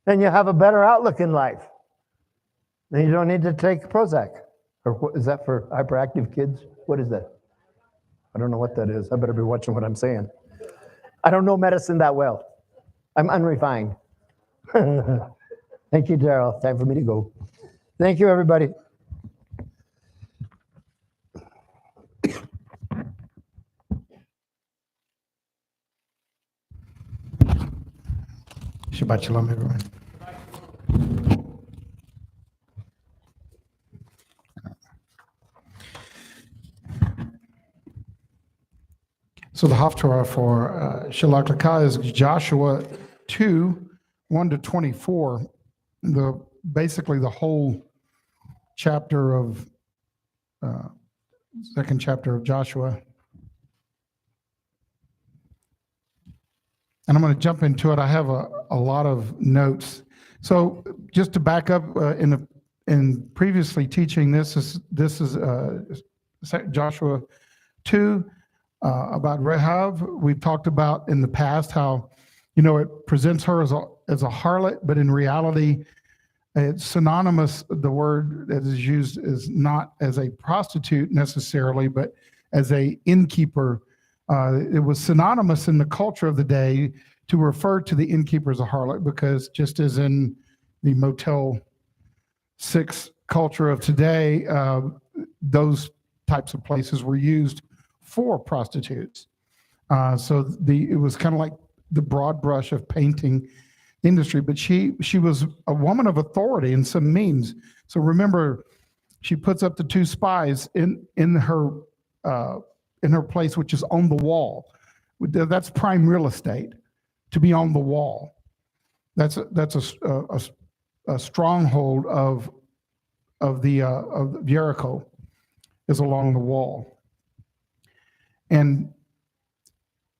S1: And you have a better outlook in life. Then you don't need to take Prozac. Or what, is that for hyperactive kids? What is that? I don't know what that is. I better be watching what I'm saying. I don't know medicine that well. I'm unrefined. Thank you, Daryl. Time for me to go. Thank you, everybody.
S3: Shabbat shalom, everyone. So the Haftarah for Shalach Lecha is Joshua 2, 1 to 24. Basically the whole chapter of, second chapter of Joshua. And I'm going to jump into it. I have a lot of notes. So just to back up, in previously teaching this is Joshua 2 about Rahab. We've talked about in the past how, you know, it presents her as a harlot, but in reality, it's synonymous. The word that is used is not as a prostitute necessarily, but as a innkeeper. It was synonymous in the culture of the day to refer to the innkeeper as a harlot, because just as in the Motel 6 culture of today, those types of places were used for prostitutes. So it was kind of like the broad brush of painting industry, but she was a woman of authority in some means. So remember, she puts up the 2 spies in her place, which is on the wall. That's prime real estate, to be on the wall. That's a stronghold of Jericho, is along the wall. And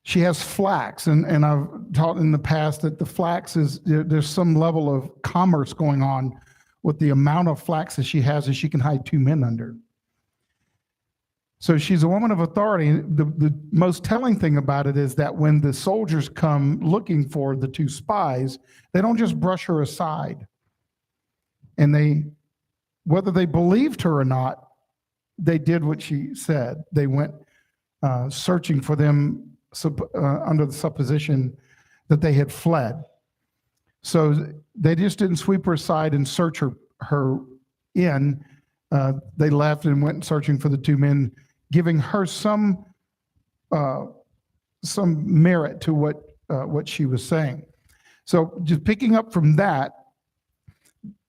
S3: she has flax, and I've taught in the past that the flax there's some level of commerce going on with the amount of flax that she has that she can hide 2 men under. So she's a woman of authority. The most telling thing about it is that when the soldiers come looking for the 2 spies, they don't just brush her aside. And whether they believed her or not, they did what she said. They went searching for them under the supposition that they had fled. So they just didn't sweep her aside and search her in. They left and went searching for the 2 men, giving her some merit to what she was saying. So just picking up from that,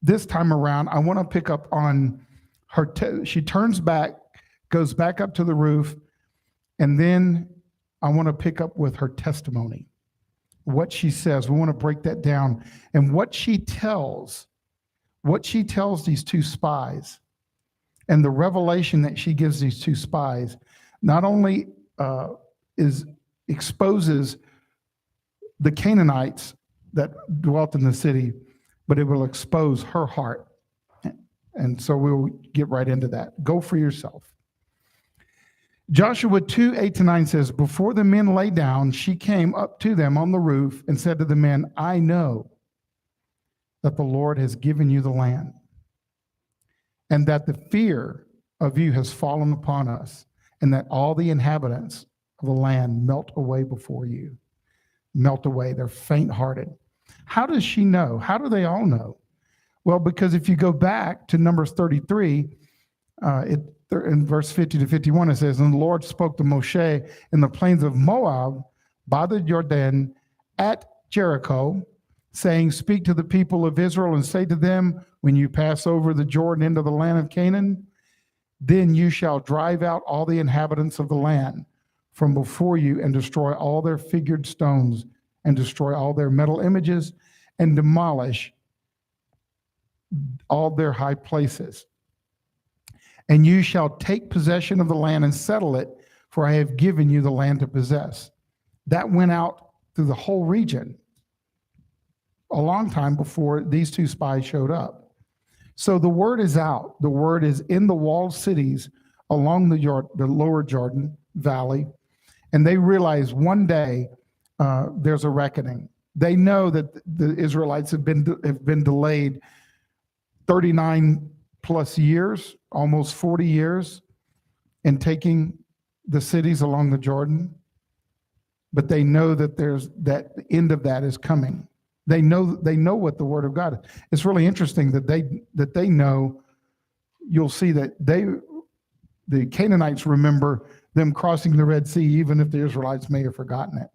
S3: this time around, I want to pick up on her. She turns back goes back up to the roof, and then I want to pick up with her testimony, what she says. We want to break that down. And what she tells these two spies, and the revelation that she gives these two spies, not only exposes the Canaanites that dwelt in the city, but it will expose her heart. And so we'll get right into that. Go for yourself. Joshua 2:8-9 says, before the men lay down, she came up to them on the roof and said to the men, I know that the Lord has given you the land, and that the fear of you has fallen upon us, and that all the inhabitants of the land melt away before you. Melt away. They're faint-hearted. How does she know? How do they all know? Well, because if you go back to Numbers 33, in verse 50 to 51, it says, and the Lord spoke to Moshe in the plains of Moab by the Jordan at Jericho, saying, speak to the people of Israel and say to them, when you pass over the Jordan into the land of Canaan, then you shall drive out all the inhabitants of the land from before you and destroy all their figured stones and destroy all their metal images and demolish all their high places. And you shall take possession of the land and settle it, for I have given you the land to possess. That went out through the whole region a long time before these two spies showed up. So the word is out. The word is in the walled cities along the lower Jordan Valley. And they realize one day there's a reckoning. They know that the Israelites have been delayed 39 plus years, almost 40 years, in taking the cities along the Jordan. But they know that the end of that is coming. They know what the word of God is. It's really interesting that they know. You'll see that the Canaanites remember them crossing the Red Sea, even if the Israelites may have forgotten it.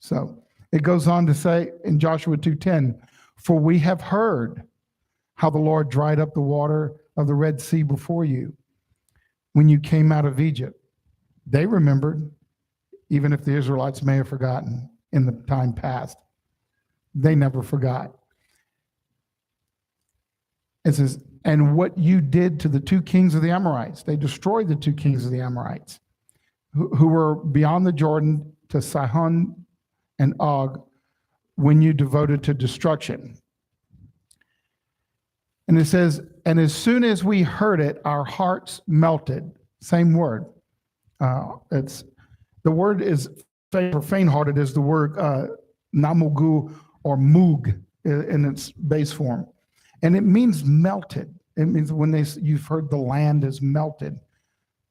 S3: So it goes on to say in Joshua 2:10, for we have heard how the Lord dried up the water of the Red Sea before you when you came out of Egypt. They remembered, even if the Israelites may have forgotten in the time past. They never forgot. It says, and what you did to the two kings of the Amorites. They destroyed the two kings of the Amorites who were beyond the Jordan, to Sihon and Og, when you devoted to destruction. And it says, and as soon as we heard it, our hearts melted. Same word. The word is for faint-hearted is the word namugu or mug in its base form. And it means melted. It means when you've heard the land is melted.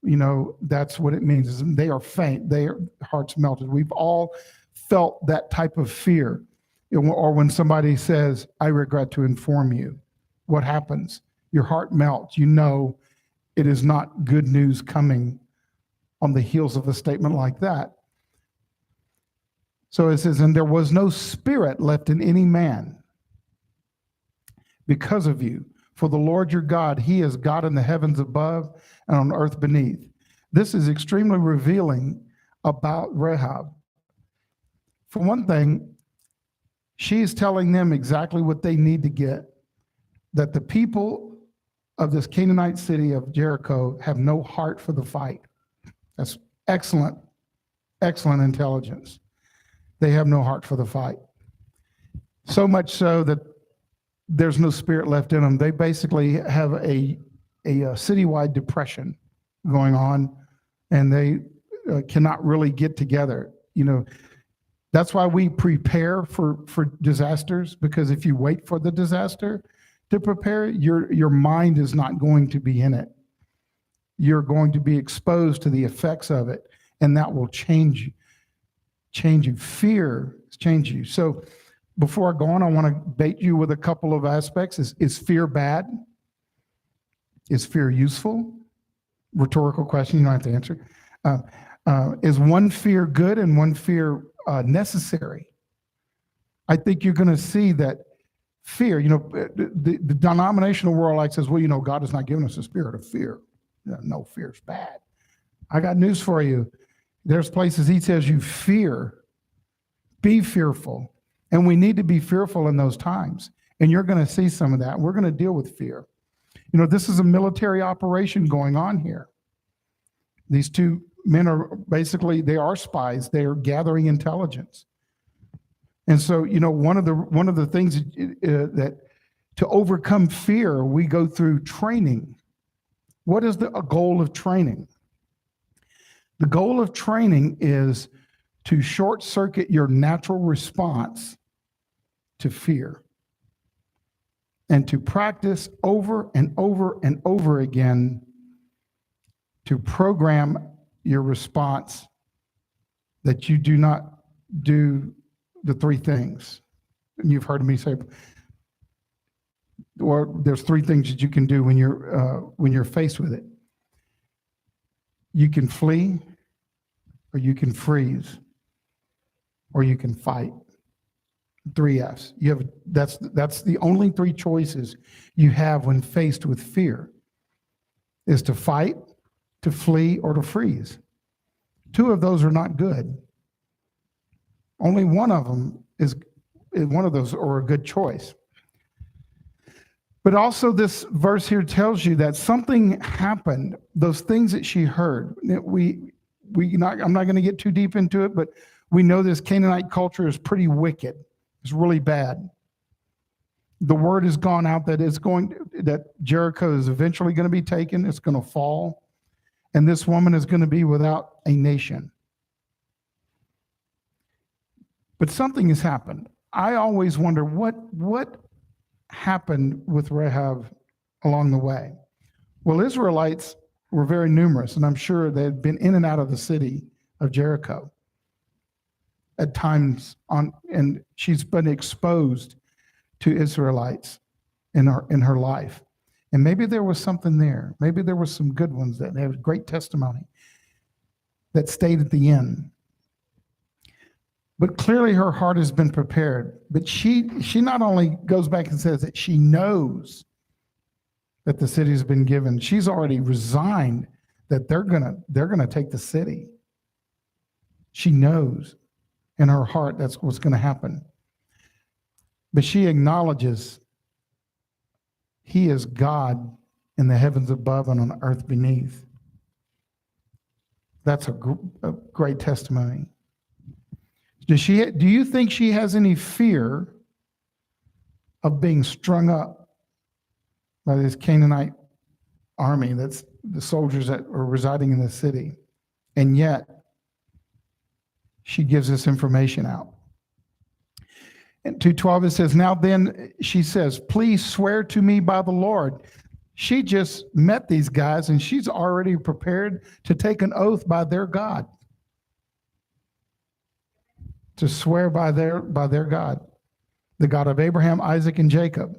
S3: You know, that's what it means. They are faint. Their hearts melted. We've all felt that type of fear. Or when somebody says, I regret to inform you. What happens? Your heart melts. You know it is not good news coming on the heels of a statement like that. So it says, and there was no spirit left in any man because of you. For the Lord your God, he is God in the heavens above and on earth beneath. This is extremely revealing about Rahab. For one thing, she is telling them exactly what they need to get, that the people of this Canaanite city of Jericho have no heart for the fight. That's excellent, excellent intelligence. They have no heart for the fight. So much so that there's no spirit left in them. They basically have a citywide depression going on, and they cannot really get together. You know, that's why we prepare for disasters, because if you wait for the disaster to prepare, your mind is not going to be in it. You're going to be exposed to the effects of it, and that will change you. Fear change you. So before I go on, I want to bait you with a couple of aspects. Is fear bad? Is fear useful? Rhetorical question, you don't have to answer. Is one fear good and one fear necessary? I think you're going to see that fear, the denominational world like says, well, God has not given us a spirit of fear. No, fear's bad. I got news for you. There's places he says you fear, be fearful. And we need to be fearful in those times. And you're going to see some of that. We're going to deal with fear. You know, this is a military operation going on here. These two men are basically, they are spies. They are gathering intelligence. And so, you know, one of the things that to overcome fear, we go through training. What is a goal of training? The goal of training is to short circuit your natural response to fear and to practice over and over and over again to program your response that you do not do the three things. And you've heard me say, or there's three things that you can do when you're faced with it. You can flee, or you can freeze, or you can fight. 3 F's. That's the only three choices you have when faced with fear, is to fight, to flee, or to freeze. 2 of those are not good. Only one of them is one of those or a good choice. But also this verse here tells you that something happened, those things that she heard. I'm not going to get too deep into it, but we know this Canaanite culture is pretty wicked. It's really bad. The word has gone out that Jericho is eventually going to be taken. It's going to fall. And this woman is going to be without a nation. But something has happened. I always wonder what happened with Rahab along the way. Well, Israelites were very numerous, and I'm sure they had been in and out of the city of Jericho at times and she's been exposed to Israelites in her life. And maybe there was something there. Maybe there were some good ones that had great testimony that stayed at the end. But clearly her heart has been prepared. But she not only goes back and says that she knows that the city has been given, she's already resigned that they're gonna take the city. She knows in her heart that's what's going to happen. But she acknowledges he is God in the heavens above and on the earth beneath. That's a great testimony. Do you think she has any fear of being strung up by this Canaanite army, that's the soldiers that are residing in the city? And yet, she gives this information out. In 2:12 it says, now then, she says, please swear to me by the Lord. She just met these guys and she's already prepared to take an oath by their God. To swear by their God, the God of Abraham, Isaac, and Jacob.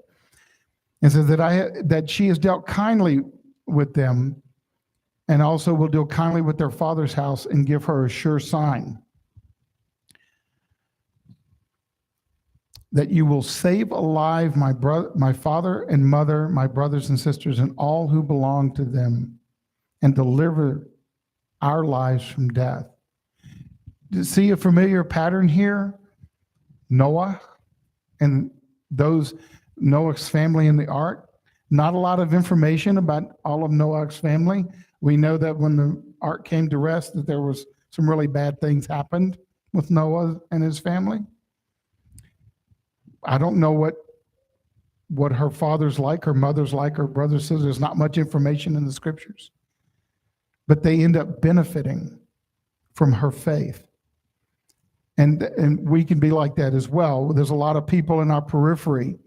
S3: And says that she has dealt kindly with them and also will deal kindly with their father's house and give her a sure sign. That you will save alive my father and mother, my brothers and sisters, and all who belong to them, and deliver our lives from death. Do you see a familiar pattern here? Noah and Noah's family in the ark. Not a lot of information about all of Noah's family. We know that when the ark came to rest, that there was some really bad things happened with Noah and his family. I don't know what her father's like, her mother's like, her brother's says. There's not much information in the scriptures. But they end up benefiting from her faith. And we can be like that as well. There's a lot of people in our periphery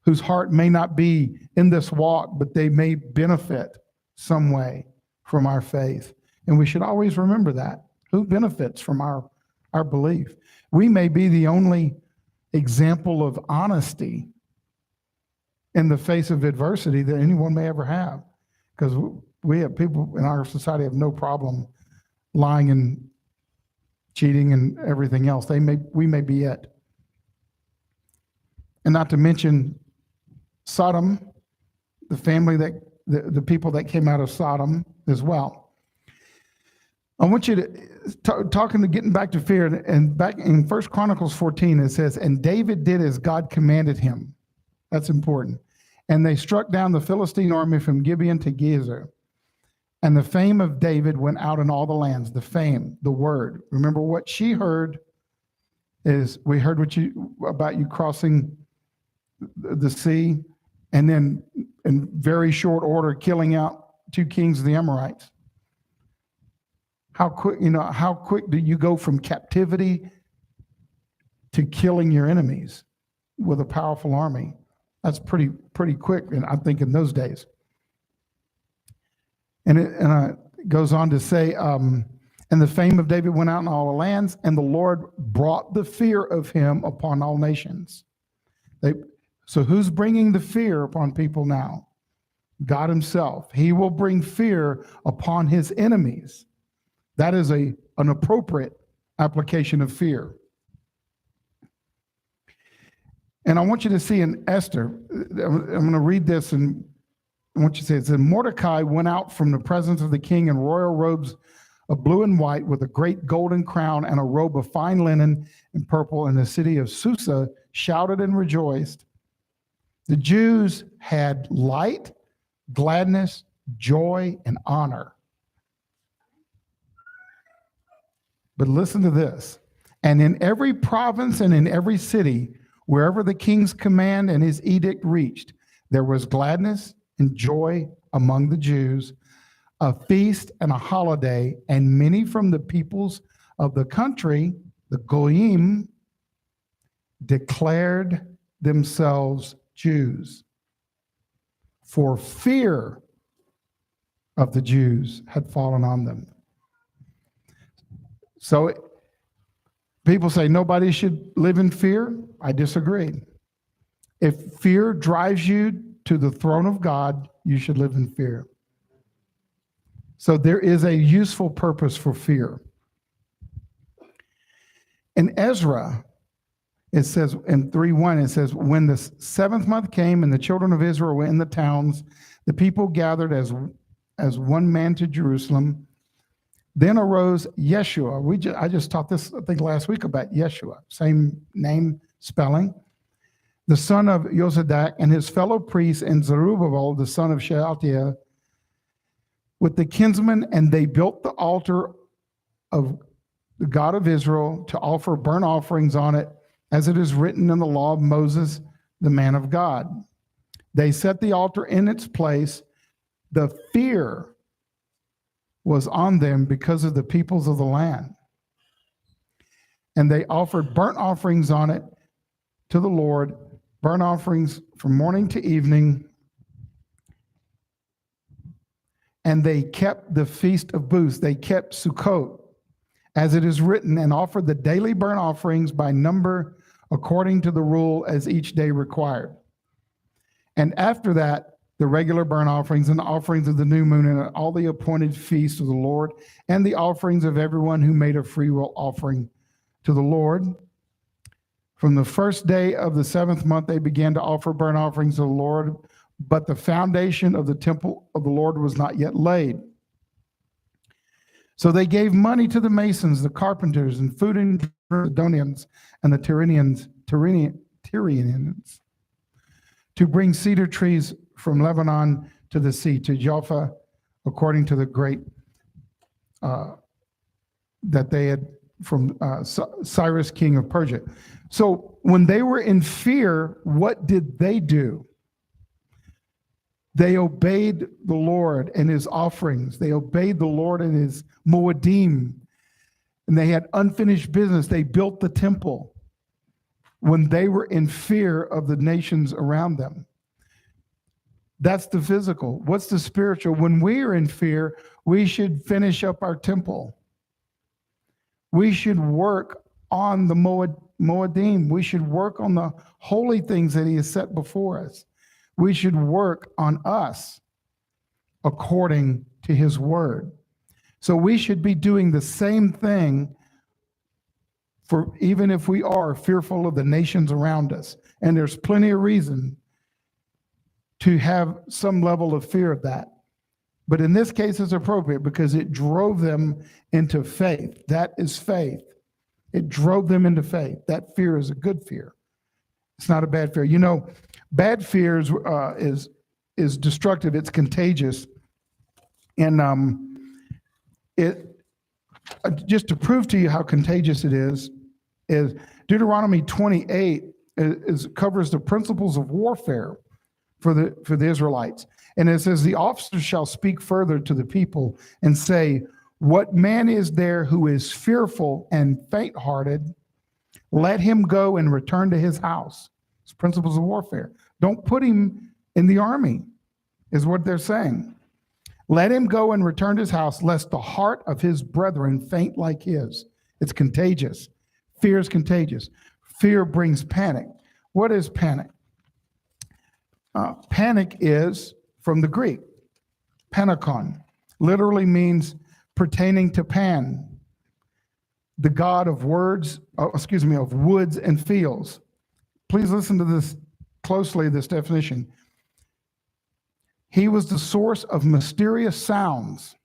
S3: whose heart may not be in this walk, but they may benefit some way from our faith. And we should always remember that. Who benefits from our belief? We may be the only example of honesty in the face of adversity that anyone may ever have. Because we have people in our society have no problem lying and cheating and everything else. We may be it. And not to mention Sodom, the family that the people that came out of Sodom as well. I want you to getting back to fear, and back in 1 Chronicles 14, it says, and David did as God commanded him. That's important. And they struck down the Philistine army from Gibeon to Gezer. And the fame of David went out in all the lands. The fame, the word. Remember what she heard is, we heard about you crossing the sea, and then in very short order killing out 2 kings of the Amorites. How quick do you go from captivity to killing your enemies with a powerful army? That's pretty quick, and I think in those days. And it goes on to say, and the fame of David went out in all the lands, and the Lord brought the fear of him upon all nations. So who's bringing the fear upon people now? God himself. He will bring fear upon his enemies. That is an appropriate application of fear. And I want you to see in Esther, I'm going to read this, and I want you to say, it says, Mordecai went out from the presence of the king in royal robes of blue and white with a great golden crown and a robe of fine linen and purple, and the city of Susa shouted and rejoiced. The Jews had light, gladness, joy, and honor. But listen to this. And in every province and in every city, wherever the king's command and his edict reached, there was gladness and joy among the Jews, a feast and a holiday, and many from the peoples of the country, the Goyim, declared themselves Jews. For fear of the Jews had fallen on them. So people say nobody should live in fear. I disagree. If fear drives you to the throne of God, you should live in fear. So there is a useful purpose for fear. In Ezra, it says in 3:1, it says, when the 7th month came and the children of Israel were in the towns, the people gathered as one man to Jerusalem. Then arose Yeshua. I just taught this, I think, last week about Yeshua. Same name, spelling. The son of Yosadak and his fellow priests, and Zerubbabel, the son of Shealtiel, with the kinsmen, and they built the altar of the God of Israel to offer burnt offerings on it, as it is written in the law of Moses, the man of God. They set the altar in its place. The fear was on them because of the peoples of the land. And they offered burnt offerings on it to the Lord, burnt offerings from morning to evening. And they kept the feast of booths. They kept Sukkot, as it is written, and offered the daily burnt offerings by number according to the rule as each day required. And after that, the regular burnt offerings and the offerings of the new moon and all the appointed feasts of the Lord, and the offerings of everyone who made a freewill offering to the Lord. From the first day of the 7th month, they began to offer burnt offerings to the Lord, but the foundation of the temple of the Lord was not yet laid. So they gave money to the masons, the carpenters, and food and the Sidonians and the Tyrians to bring cedar trees from Lebanon to the sea, to Joppa, according to the great that they had from Cyrus, king of Persia. So when they were in fear, what did they do? They obeyed the Lord and his offerings. They obeyed the Lord and his Moedim. And they had unfinished business. They built the temple when they were in fear of the nations around them. That's the physical. What's the spiritual? When we are in fear, we should finish up our temple. We should work on the Moedim. We should work on the holy things that he has set before us. We should work on us according to his word. So we should be doing the same thing for even if we are fearful of the nations around us. And there's plenty of reason to have some level of fear of that. But in this case, it's appropriate because it drove them into faith. That is faith. It drove them into faith. That fear is a good fear. It's not a bad fear. You know, bad fear is destructive. It's contagious. And just to prove to you how contagious it is Deuteronomy 28 covers the principles of warfare for the Israelites. And it says, the officers shall speak further to the people and say, what man is there who is fearful and faint-hearted? Let him go and return to his house. It's principles of warfare. Don't put him in the army, is what they're saying. Let him go and return to his house, lest the heart of his brethren faint like his. It's contagious. Fear is contagious. Fear brings panic. What is panic? Panic is from the Greek, panikon, literally means pertaining to Pan, the god of woods and fields. Please listen to this closely, this definition. He was the source of mysterious sounds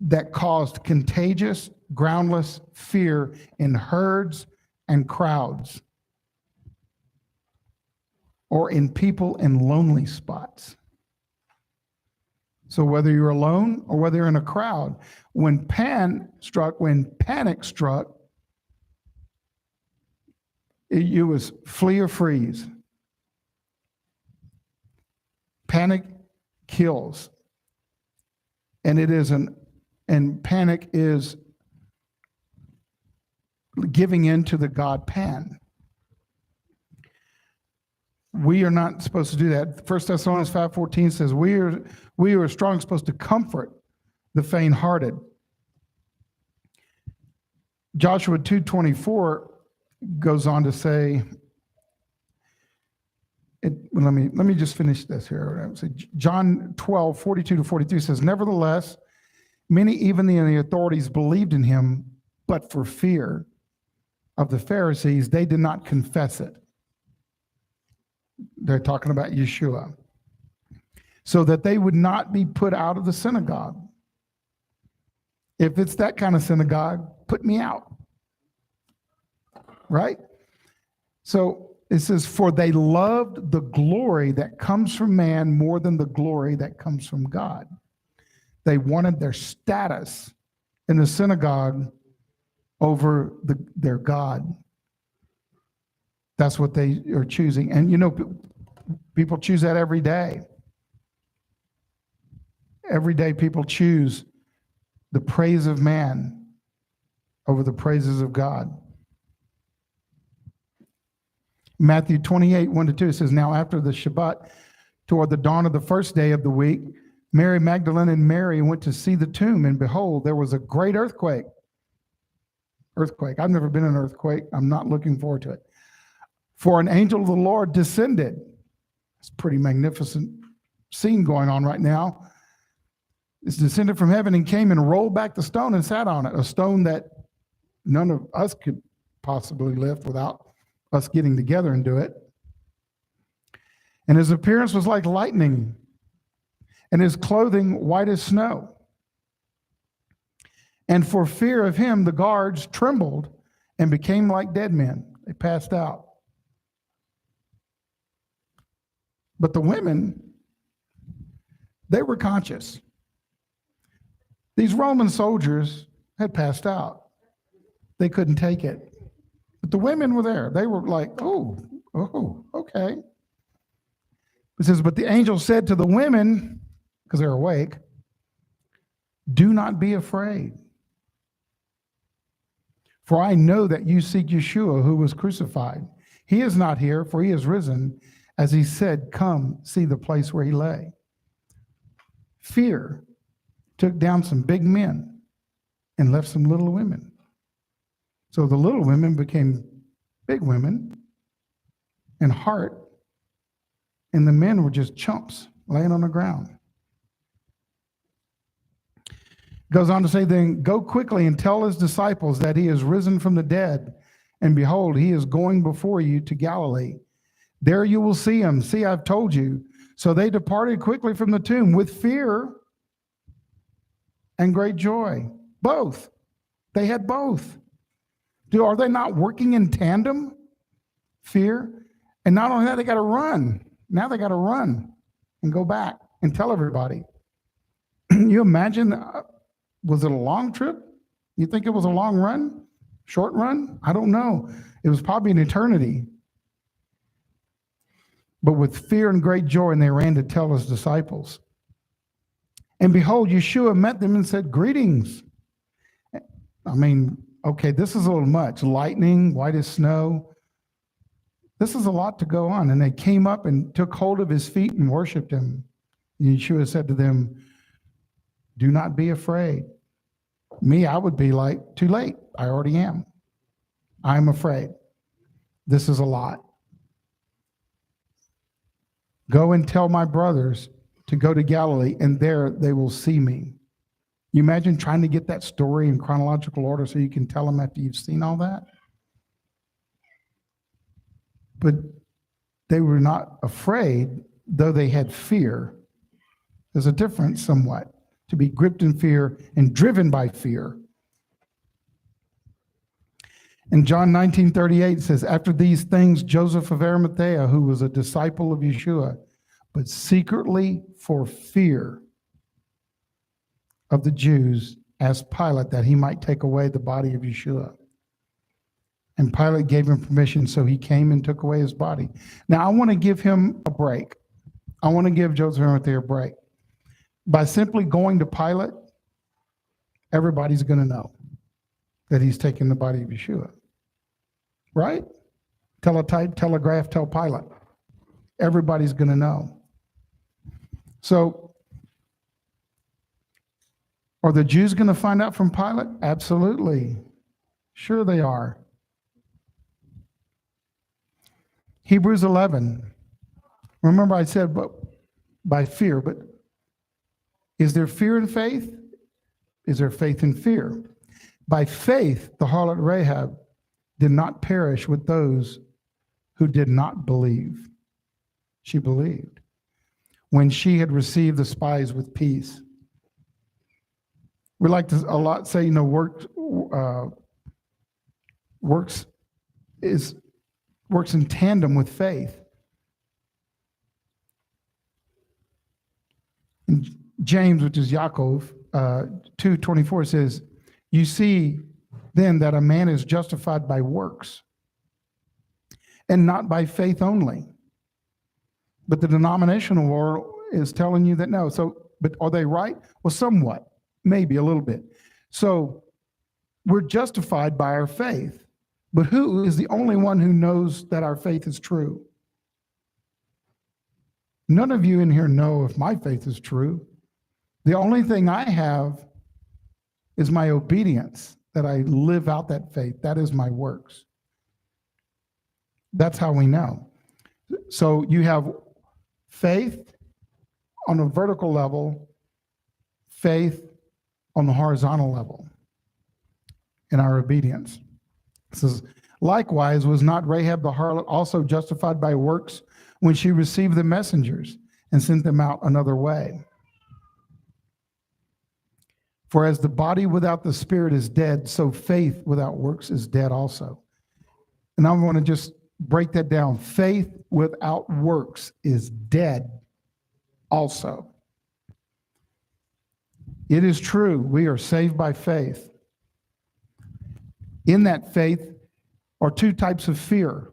S3: that caused contagious, groundless fear in herds and crowds, or in people in lonely spots. So whether you're alone or whether you're in a crowd, when panic struck, it was flee or freeze. Panic kills. And panic is giving in to the god Pan. We are not supposed to do that. 1 Thessalonians 5:14 says, we are strong, supposed to comfort the faint-hearted. Joshua 2:24 goes on to say, let me just finish this here. John 12:42-43 says, nevertheless, many, even the authorities, believed in him, but for fear of the Pharisees, they did not confess it. They're talking about Yeshua. So that they would not be put out of the synagogue. If it's that kind of synagogue, put me out. Right? So it says, for they loved the glory that comes from man more than the glory that comes from God. They wanted their status in the synagogue over their God. That's what they are choosing. And you know, people choose that every day. Every day people choose the praise of man over the praises of God. Matthew 28:1-2 says, now after the Shabbat, toward the dawn of the first day of the week, Mary Magdalene and Mary went to see the tomb, and behold, there was a great earthquake. I've never been in an earthquake. I'm not looking forward to it. For an angel of the Lord descended. It's a pretty magnificent scene going on right now. It's descended from heaven and came and rolled back the stone and sat on it, a stone that none of us could possibly lift without us getting together and do it. And his appearance was like lightning, and his clothing white as snow. And for fear of him, the guards trembled and became like dead men. They passed out. But the women, they were conscious. These Roman soldiers had passed out. They couldn't take it. But the women were there. They were like, oh, okay. It says, but the angel said to the women, because they're awake, do not be afraid. For I know that you seek Yeshua, who was crucified. He is not here, for he is risen. As he said, come see the place where he lay. Fear took down some big men and left some little women. So the little women became big women in heart, and the men were just chumps laying on the ground. Goes on to say, then go quickly and tell his disciples that he is risen from the dead, and behold, he is going before you to Galilee. There you will see him. See, I've told you. So they departed quickly from the tomb with fear and great joy. Both. They had both. Are they not working in tandem? Fear. And not only that, they got to run. Now they got to run and go back and tell everybody. You imagine, was it a long trip? You think it was a long run? Short run? I don't know. It was probably an eternity. But with fear and great joy, and they ran to tell his disciples. And behold, Yeshua met them and said, greetings. I mean, okay, this is a little much. Lightning, white as snow. This is a lot to go on. And they came up and took hold of his feet and worshiped him. And Yeshua said to them, do not be afraid. Me, I would be like, too late. I already am. I'm afraid. This is a lot. Go and tell my brothers to go to Galilee, and there they will see me. You imagine trying to get that story in chronological order so you can tell them after you've seen all that? But they were not afraid, though they had fear. There's a difference somewhat, to be gripped in fear and driven by fear. In John 19:38 says, after these things, Joseph of Arimathea, who was a disciple of Yeshua, but secretly for fear of the Jews, asked Pilate that he might take away the body of Yeshua. And Pilate gave him permission, so he came and took away his body. Now, I want to give him a break. I want to give Joseph of Arimathea a break. By simply going to Pilate, everybody's going to know that he's taken the body of Yeshua. Right? Teletype, telegraph, tell Pilate. Everybody's going to know. So, are the Jews going to find out from Pilate? Absolutely. Sure they are. Hebrews 11. Remember I said, but by fear, but is there fear in faith? Is there faith in fear? By faith, the harlot Rahab did not perish with those who did not believe. She believed when she had received the spies with peace. We like to a lot say, works in tandem with faith. In James, which is Yaakov, 2:24 says, you see then that a man is justified by works and not by faith only. But the denominational world is telling you that no. So, but are they right? Well, somewhat, maybe a little bit. So we're justified by our faith. But who is the only one who knows that our faith is true? None of you in here know if my faith is true. The only thing I have is my obedience, that I live out that faith. That is my works. That's how we know. So you have faith on a vertical level, faith on the horizontal level in our obedience. It says, likewise, was not Rahab the harlot also justified by works when she received the messengers and sent them out another way? For as the body without the spirit is dead, so faith without works is dead also. And I want to just break that down. Faith without works is dead also. It is true, we are saved by faith. In that faith are two types of fear.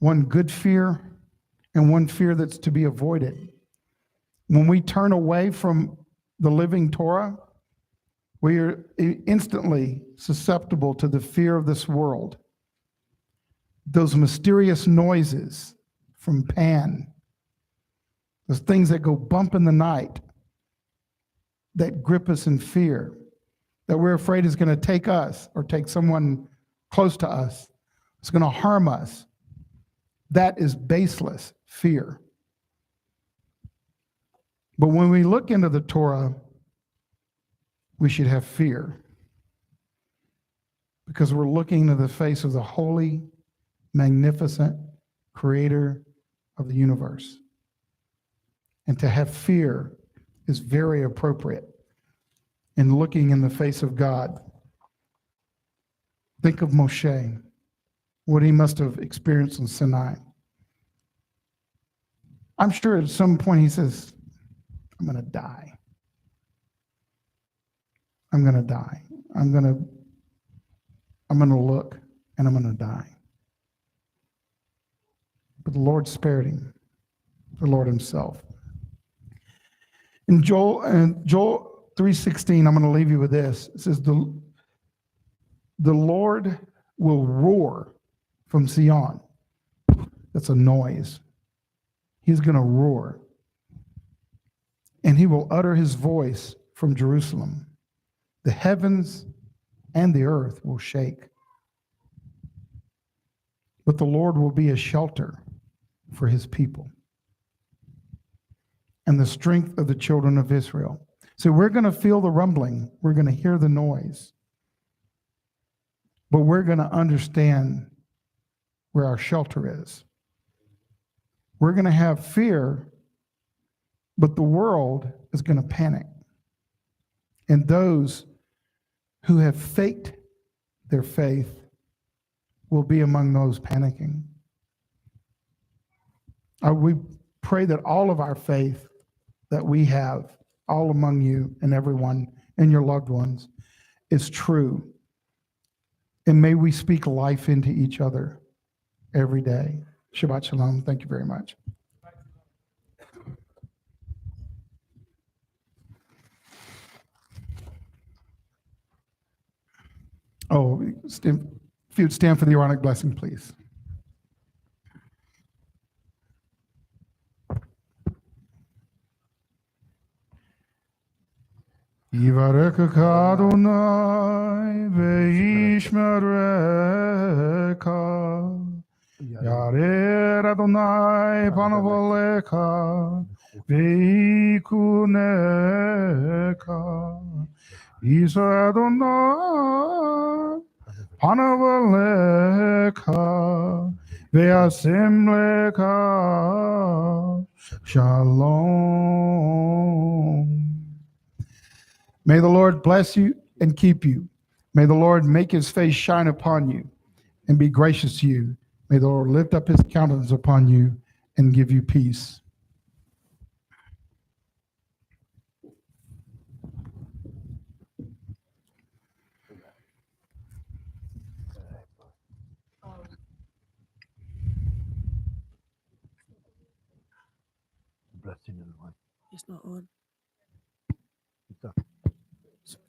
S3: One good fear and one fear that's to be avoided. When we turn away from the living Torah, we are instantly susceptible to the fear of this world. Those mysterious noises from Pan, those things that go bump in the night that grip us in fear, that we're afraid is going to take us or take someone close to us. It's going to harm us. That is baseless fear. But when we look into the Torah, we should have fear because we're looking into the face of the holy magnificent creator of the universe. And to have fear is very appropriate in looking in the face of God. Think of Moshe, what he must have experienced in Sinai. I'm sure at some point he says, I'm going to die. I'm going to die. I'm going to look and I'm going to die. But the Lord spared him, the Lord himself. In Joel 3:16, I'm going to leave you with this. It says, the Lord will roar from Zion. That's a noise. He's going to roar. And he will utter his voice from Jerusalem. The heavens and the earth will shake. But the Lord will be a shelter for his people and the strength of the children of Israel. So we're going to feel the rumbling. We're going to hear the noise. But we're going to understand where our shelter is. We're going to have fear, but the world is going to panic. And those who have faked their faith will be among those panicking. We pray that all of our faith that we have, all among you and everyone and your loved ones, is true. And may we speak life into each other every day. Shabbat shalom. Thank you very much. Oh, if you'd stand for the Aaronic blessing, please. Yivarekha Adonai ve'yishmerecha. Yarer Adonai panav ve'ikunecha. Yisa Adonai panav ve'asim lecha. Shalom. May the Lord bless you and keep you. May the Lord make his face shine upon you and be gracious to you. May the Lord lift up his countenance upon you and give you peace.
S1: Blessing in one.
S4: It's not on.
S1: It's up.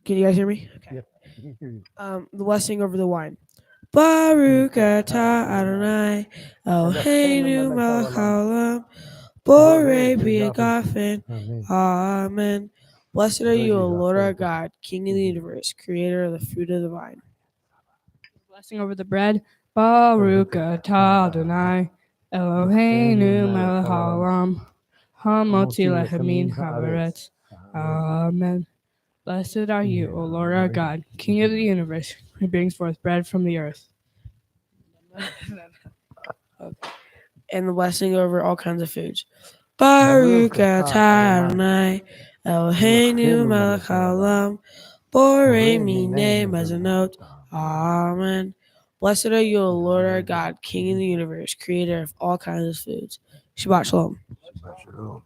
S4: Can you guys hear me? Okay.
S1: Yep, I can hear you.
S4: The blessing over the wine. Baruch atah Adonai Eloheinu melech haolam borei b'yagafen.
S1: Amen.
S4: Amen. Blessed are you, O Lord our God, King of the universe, creator of the fruit of the vine.
S5: Blessing over the bread. Baruch atah Adonai Eloheinu melech haolam hamotzi lechamin haaretz. Amen. Blessed are you, O Lord our God, King of the universe, who brings forth bread from the earth.
S4: And the blessing over all kinds of foods. Baruch atah Adonai Eloheinu melech haolam borei minei mezonot. Amen. Blessed are you, O Lord our God, King of the universe, creator of all kinds of foods. Shabbat shalom.
S1: Shabbat shalom.